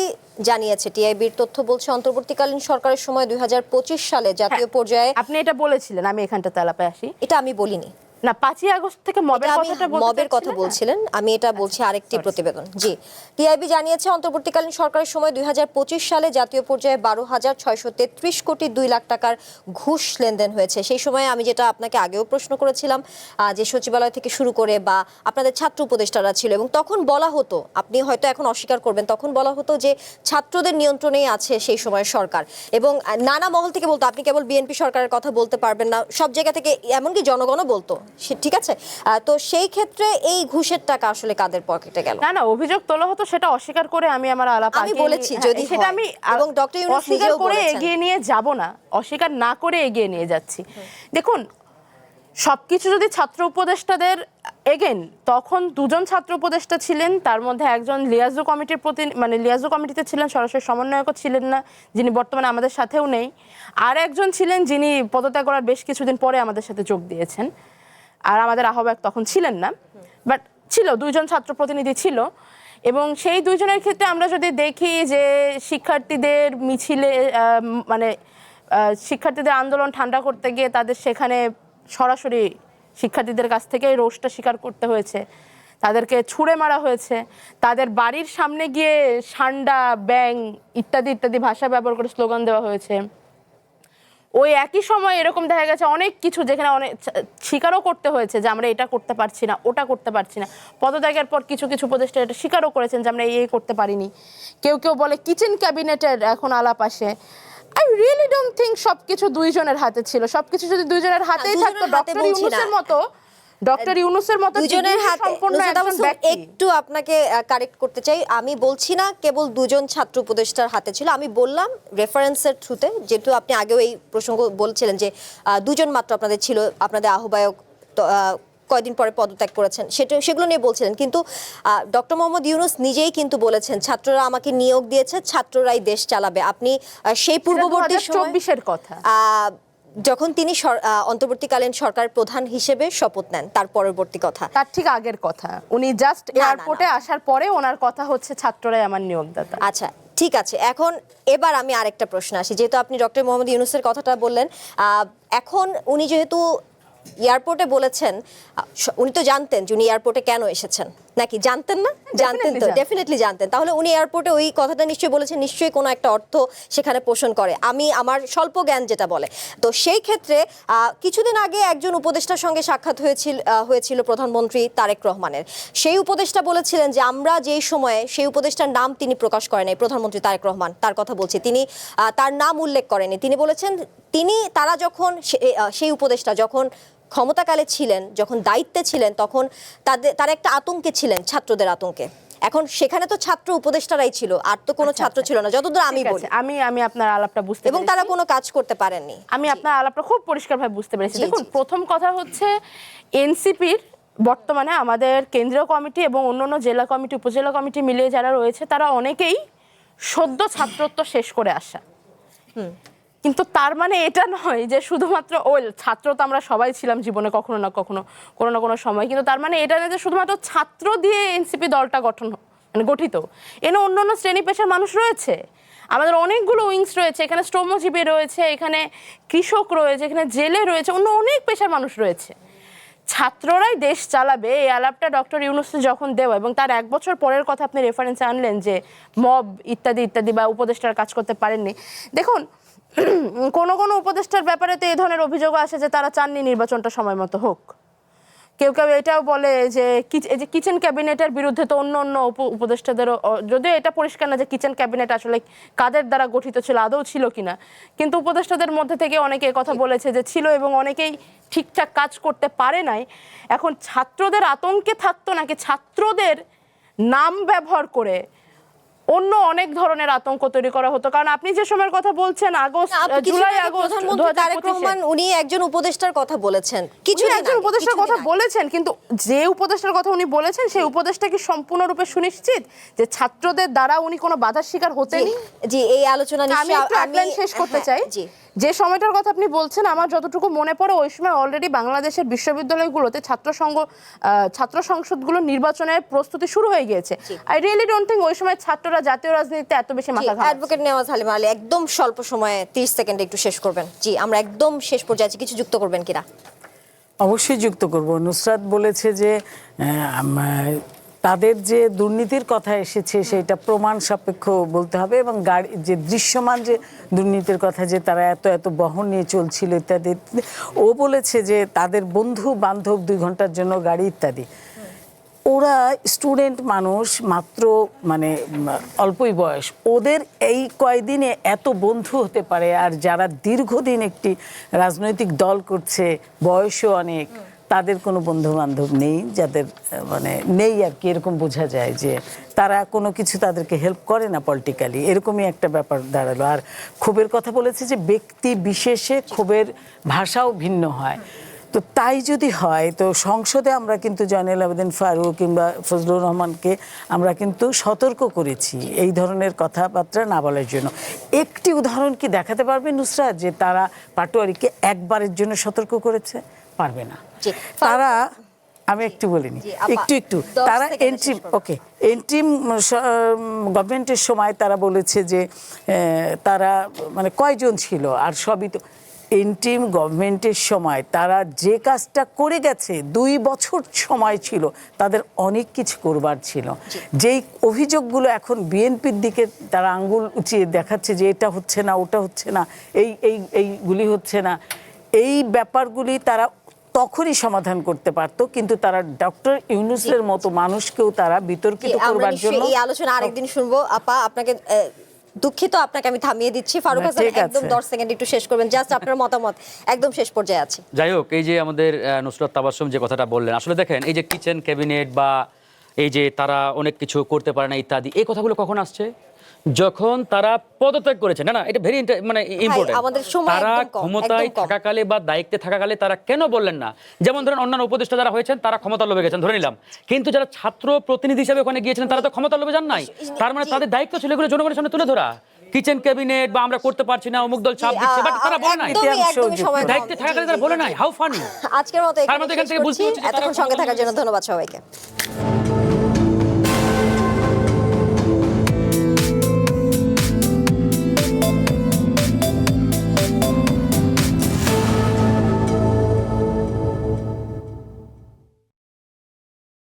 জানিয়েছে, টিআইবির তথ্য বলছে অন্তর্বর্তীকালীন সরকারের সময় 2025 সালে জাতীয় পর্যায়ে, আপনি এটা বলেছিলেন, আমি এখানটাতে আলাপে আসি। এটা আমি বলিনি, না, 5ই আগস্ট থেকে মবের এটা আমি কথাটা বলতে মবের কথা চাচ্ছিলেন না? বলছিলেন, আমি এটা বলছি আরেকটি প্রতিবেদন। জি, টিআইবি জানিয়েছে অন্তর্বর্তীকালীন সরকারের সময় 2025 সালে জাতীয় পর্যায়ে 12,633 কোটি 2 লাখ টাকার ঘুষ লেনদেন হয়েছে। সেই সময় আমি যেটা আপনাকে আগেও প্রশ্ন করেছিলাম, যে সচিবালয় থেকে শুরু করে বা আপনাদের ছাত্র উপদেষ্টারা ছিল, এবং তখন বলা হতো, আপনি হয়তো এখন অস্বীকার করবেন, তখন বলা হতো যে ছাত্রদের নিয়ন্ত্রণেই আছে সেই সময় সরকার, এবং নানা মহল থেকে বলতো আপনি কেবল বিএনপি সরকারের কথা বলতে পারবেন না, সব জায়গা থেকে, এমনকি জনগণও বলতো। ঠিক আছে, তো সেই ক্ষেত্রে এই ঘুষের টাকা আসলে কাদের পকেটে গেল? না, অভিযোগ তোলা হতো, সেটা অস্বীকার করে আমি আমার আলাপ আমি বলেছি যদি সেটা হয়, আমি এবং ডক্টর ইউনূস অস্বীকার নিজেও করে বলেছেন। এগিয়ে নিয়ে যাব না, অস্বীকার না করে এগিয়ে নিয়ে যাচ্ছি। দেখুন, সবকিছু যদি ছাত্র উপদেষ্টাদের এগেন, তখন 2 জন ছাত্র উপদেষ্টা ছিলেন, তার মধ্যে একজন লিয়াজু কমিটিতে ছিলেন, সরাসরি সমন্বয়কও ছিলেন না, যিনি বর্তমানে আমাদের সাথেও নেই। আর একজন ছিলেন যিনি পদত্যাগ করার বেশ কিছুদিন পরে আমাদের সাথে যোগ দিয়েছেন, আর আমাদের আহ্বায়ক তখন ছিলেন না, বাট ছিল, 2 জন ছাত্র প্রতিনিধি ছিল। এবং সেই 2 জনের ক্ষেত্রে আমরা যদি দেখি যে শিক্ষার্থীদের মিছিলে, মানে শিক্ষার্থীদের আন্দোলন ঠান্ডা করতে গিয়ে তাদের সেখানে সরাসরি শিক্ষার্থীদের কাছ থেকে রোষটা স্বীকার করতে হয়েছে, তাদেরকে ছুঁড়ে মারা হয়েছে, তাদের বাড়ির সামনে গিয়ে সান্ডা, ব্যাং ইত্যাদি ইত্যাদি ভাষা ব্যবহার করে স্লোগান দেওয়া হয়েছে। ওই একই সময় এরকম দেখা গেছে অনেক কিছু যেখানে অনেক স্বীকারও করতে হয়েছে যে আমরা এটা করতে পারছি না, ওটা করতে পারছি না। পদত্যাগের পর কিছু কিছু উপদেষ্টা এটা স্বীকারও করেছেন যে আমরা এই করতে পারিনি। কেউ কেউ বলে কিচেন ক্যাবিনেটের এখন আলাপ আসে। আই রিয়েলি ডোন্ট থিঙ্ক সবকিছু দুইজনের হাতে ছিল। সবকিছু যদি দুইজনের হাতেই থাকতো, ডক্টর ইউনূসের মতো দুজনের হাতে সম্পূর্ণ একজন ব্যক্তি। একটু আপনাকে কারেক্ট করতে চাই, আমি বলছি না কেবল দুজন ছাত্র উপদেষ্টার হাতে ছিল, আমি বললাম রেফারেন্সের থ্রুতে, যেহেতু আপনি আগেও এই প্রসঙ্গ বলছিলেন যে দুজন মাত্র আপনাদের ছিল, আপনাদের আহ্বায়ক কয়দিন পরে পদত্যাগ করেছেন, সেগুলো নিয়ে বলছিলেন। কিন্তু ডক্টর মোহাম্মদ ইউনূস নিজেই কিন্তু বলেছেন ছাত্ররা আমাকে নিয়োগ দিয়েছে, ছাত্ররাই দেশ চালাবে। আপনি সেই পূর্ববর্তী 2024-এর কথা, যখন তিনি অন্তর্বর্তীকালীন সরকার প্রধান হিসেবে শপথ নেন, তার পরবর্তী কথা, তার ঠিক আগের কথা। উনি জাস্ট এয়ারপোর্টে আসার পরে ওনার কথা হচ্ছে ছাত্ররাই আমার নিয়োগদাতা। আচ্ছা ঠিক আছে, এখন এবার আমি আরেকটা প্রশ্ন আসি, যেহেতু আপনি ডক্টর মোহাম্মদ ইউনূসের কথাটা বললেন, এখন উনি যেহেতু এয়ারপোর্টে বলেছেন, উনি তো জানতেন যে উনি এয়ারপোর্টে কেন এসেছেন, নাকি জানতেন না? জানতেন তো, ডেফিনেটলি জানতেন। তাহলে উনি এয়ারপোর্টে ওই কথাটা নিশ্চয়ই বলেছেন, নিশ্চয়ই কোনো একটা অর্থ সেখানে পোষণ করে, আমি আমার স্বল্প জ্ঞান যেটা বলে। তো সেই ক্ষেত্রে কিছুদিন আগে একজন উপদেষ্টার সঙ্গে সাক্ষাৎ হয়েছিল প্রধানমন্ত্রী তারেক রহমানের। সেই উপদেষ্টা বলেছিলেন যে আমরা যেই সময়ে, সেই উপদেষ্টার নাম তিনি প্রকাশ করেন নাই, প্রধানমন্ত্রী তারেক রহমান তার কথা বলছি, তিনি তার নাম উল্লেখ করেনি। তিনি বলেছেন তারা যখন সেই উপদেষ্টা যখন ক্ষমতাকালে ছিলেন, যখন দায়িত্বে ছিলেন, তখন তারা একটা আতঙ্কে ছিলেন, ছাত্রদের আতঙ্কে। এখন সেখানে তো ছাত্র উপদেষ্টারাই ছিল, আর তো কোনো ছাত্র ছিল না, যতদূর আমি বলি। আমি আপনার আলাপটা বুঝতে এবং তারা কোনো কাজ করতে পারেননি। আমি আপনার আলাপটা খুব পরিষ্কারভাবে বুঝতে পেরেছি। দেখুন, প্রথম কথা হচ্ছে এনসিপির বর্তমানে আমাদের কেন্দ্রীয় কমিটি এবং অন্যান্য জেলা কমিটি, উপজেলা কমিটি মিলিয়ে যারা রয়েছে, তারা অনেকেই সদ্য ছাত্রত্ব শেষ করে আসা। কিন্তু তার মানে এটা নয় যে শুধুমাত্র ছাত্র তো আমরা সবাই ছিলাম জীবনে কখনো না কখনো, কোনো না কোনো সময়, কিন্তু তার মানে এটা নয় যে শুধুমাত্র ছাত্র দিয়ে এনসিপি দলটা গঠিত। এনে অন্যান্য শ্রেণী পেশার মানুষ রয়েছে, আমাদের অনেকগুলো উইংস রয়েছে, এখানে শ্রমজীবী রয়েছে, এখানে কৃষক রয়েছে, এখানে জেলে রয়েছে, অন্য অনেক পেশার মানুষ রয়েছে। ছাত্ররাই দেশ চালাবে, এই আলাপটা ডক্টর ইউনূস যখন দেওয়া, এবং তার 1 বছর পরের কথা আপনি রেফারেন্সে আনলেন যে মব ইত্যাদি ইত্যাদি বা উপদেষ্টার কাজ করতে পারেননি। দেখুন, কোনো কোনো উপদেষ্টার ব্যাপারে তো এই ধরনের অভিযোগ আসে যে তারা চাননি নির্বাচনটা সময় মতো হোক। কেউ কেউ এটাও বলে যে কিচেন ক্যাবিনেটের বিরুদ্ধে তো অন্য অন্য উপদেষ্টাদেরও, যদিও এটা পরিষ্কার না যে কিচেন ক্যাবিনেট আসলে কাদের দ্বারা গঠিত ছিল, আদৌ ছিল কিনা, কিন্তু উপদেষ্টাদের মধ্যে থেকে অনেকে কথা বলেছে যে ছিল, এবং অনেকেই ঠিকঠাক কাজ করতে পারে নাই। এখন ছাত্রদের আতঙ্কে থাকতো নাকি ছাত্রদের নাম ব্যবহার করে অন্য অনেক ধরনের আতঙ্ক তৈরি করা হতো? কারণ আপনি যে সময়ের কথা বলছেন, জুলাই আগস্ট 2025, উনি একজন উপদেষ্টার কথা বলেছেন, একজন উপদেষ্টার কথা বলেছেন, কিন্তু যে উপদেষ্টার কথা উনি বলেছেন সেই উপদেষ্টা কি সম্পূর্ণরূপে সুনিশ্চিত যে ছাত্রদের দ্বারা উনি কোনো বাধার শিকার হতেনি? জি, এই আলোচনা আমি শেষ করতে চাই। যে সময়টার কথা আপনি বলছেন, আমার যতটুকু মনে পড়ে, ওই সময় অলরেডি বাংলাদেশের বিশ্ববিদ্যালয়গুলোতে ছাত্র সংসদগুলো নির্বাচনের প্রস্তুতি শুরু হয়ে গিয়েছে। আই রিয়েলি ডোন্ট থিঙ্ক ওই সময় ছাত্ররা জাতীয় রাজনীতিতে এত বেশি মাথা ঘামাচ্ছে। অ্যাডভোকেট নেওয়াজ হালিমা আলী, একদম স্বল্প সময়ে 30 সেকেন্ডে একটু শেষ করবেন। জি, আমরা একদম শেষ পর্যায়ে আছি, কিছু যুক্ত করবেন কিনা? অবশ্যই যুক্ত করব। নুসরাত বলেছে যে তাদের যে দুর্নীতির কথা এসেছে সেটা প্রমাণ সাপেক্ষ বলতে হবে, এবং গাড়ি যে দৃশ্যমান যে দুর্নীতির কথা, যে তারা এত এত বহন নিয়ে চলছিল ইত্যাদি। ও বলেছে যে তাদের বন্ধু বান্ধব 2 ঘন্টার জন্য গাড়ি ইত্যাদি। ওরা স্টুডেন্ট মানুষ, মাত্র মানে অল্পই বয়স, ওদের এই কয়দিনে এত বন্ধু হতে পারে? আর যারা দীর্ঘদিন একটি রাজনৈতিক দল করছে, বয়সও অনেক, তাদের কোনো বন্ধু বান্ধব নেই, যাদের মানে নেই আর কি, এরকম বোঝা যায় যে তারা কোনো কিছু তাদেরকে হেল্প করে না পলিটিক্যালি, এরকমই একটা ব্যাপার দাঁড়ালো। আর ক্ষোভের কথা বলেছে যে ব্যক্তি বিশেষে ক্ষোভের ভাষাও ভিন্ন হয়। তো তাই যদি হয়, তো সংসদে আমরা কিন্তু জয়নুল আবেদিন ফারুক কিংবা ফজলুর রহমানকে আমরা কিন্তু সতর্ক করেছি এই ধরনের কথাবার্তা না বলার জন্য। একটি উদাহরণ কি দেখাতে পারবে নুসরাত যে তারা পাটোয়ারিকে একবারের জন্য সতর্ক করেছে? পারবে না। আমি একটু বলিনি, জি, আপা, একটু 10 তারা সেকেন্ডে এন্ট্রিম, শেষ করবেন। ওকে, এন্ট্রিম গভর্নমেন্টের সময় তারা বলেছে যে তারা মানে কয়জন ছিল, আর সবই তো এন্ট্রিম গভর্নমেন্টের সময় তারা যে কাজটা করে গেছে, 2 বছর সময় ছিল, তাদের অনেক কিছু করবার ছিল। যেই অভিযোগগুলো এখন বিএনপির দিকে তারা আঙ্গুল উঁচিয়ে দেখাচ্ছে যে এটা হচ্ছে না, ওটা হচ্ছে না, এইগুলি হচ্ছে না, এই ব্যাপারগুলি তারা তখনই সমাধান করতে পারতো, কিন্তু তারা ডক্টর ইউনূসের মতো মানুষকেও তারা বিতর্কিত জি, আমরা করবার নিশ্চয়ই জন্য। এই আলোচনা আরেকদিন শুনবো। আপা, আপনাকে দুঃখিত, আপনাকে আমি থামিয়ে দিচ্ছি। ফারুক না, হাসান, ঠিক একদম আছে। 10 সেকেন্ড একটু শেষ করবেন, জাস্ট আপনার মতামত, একদম শেষ পর্যায়ে আছে। যাই হোক, এই যে আমাদের নুসরাত তাবাসসুম যে কথাটা বললেন, আসলে দেখেন এই যে কিচেন ক্যাবিনেট বা এই যে তারা অনেক কিছু করতে পারে না ইত্যাদি, এই কথাগুলো কখন আসছে? যখন তারা পদত্যাগ করেছে। না, এটা ভেরি মানে ইম্পর্টেন্ট। আমাদের সময় তারা একদম কম, ক্ষমতায় একদম কম। থাকাকালে বা দায়িত্বে থাকাকালে তারা কেন বললেন না? যেমন ধরেন অন্যান্য উপদেষ্টা যারা হয়েছেন তারা ক্ষমতার লোভে গেছেন, ধরে নিলাম, কিন্তু যারা ছাত্র প্রতিনিধি হিসেবে ওখানে গিয়েছিলেন তারা তো ক্ষমতার লোভে যান নাই। তার মানে তাদের দায়িত্ব ছিল এগুলো জনগণের সামনে তুলে ধরা। কিচেন ক্যাবিনেট বা আমরা করতে পারছি না, অমুক দল চাপ দিচ্ছে, বাট তারা বলে নাই। একদমই সময় কম। দায়িত্বে থাকাকালে তারা বলে নাই। How funny. আজকের মতো তার এখানে মধ্যে এখান শেষ থেকে বুঝতে করছি। হচ্ছে যে তারা এতক্ষণ সঙ্গে ক্ষমতার থাকার জন্য লোভে ধন্যবাদ সবাইকে।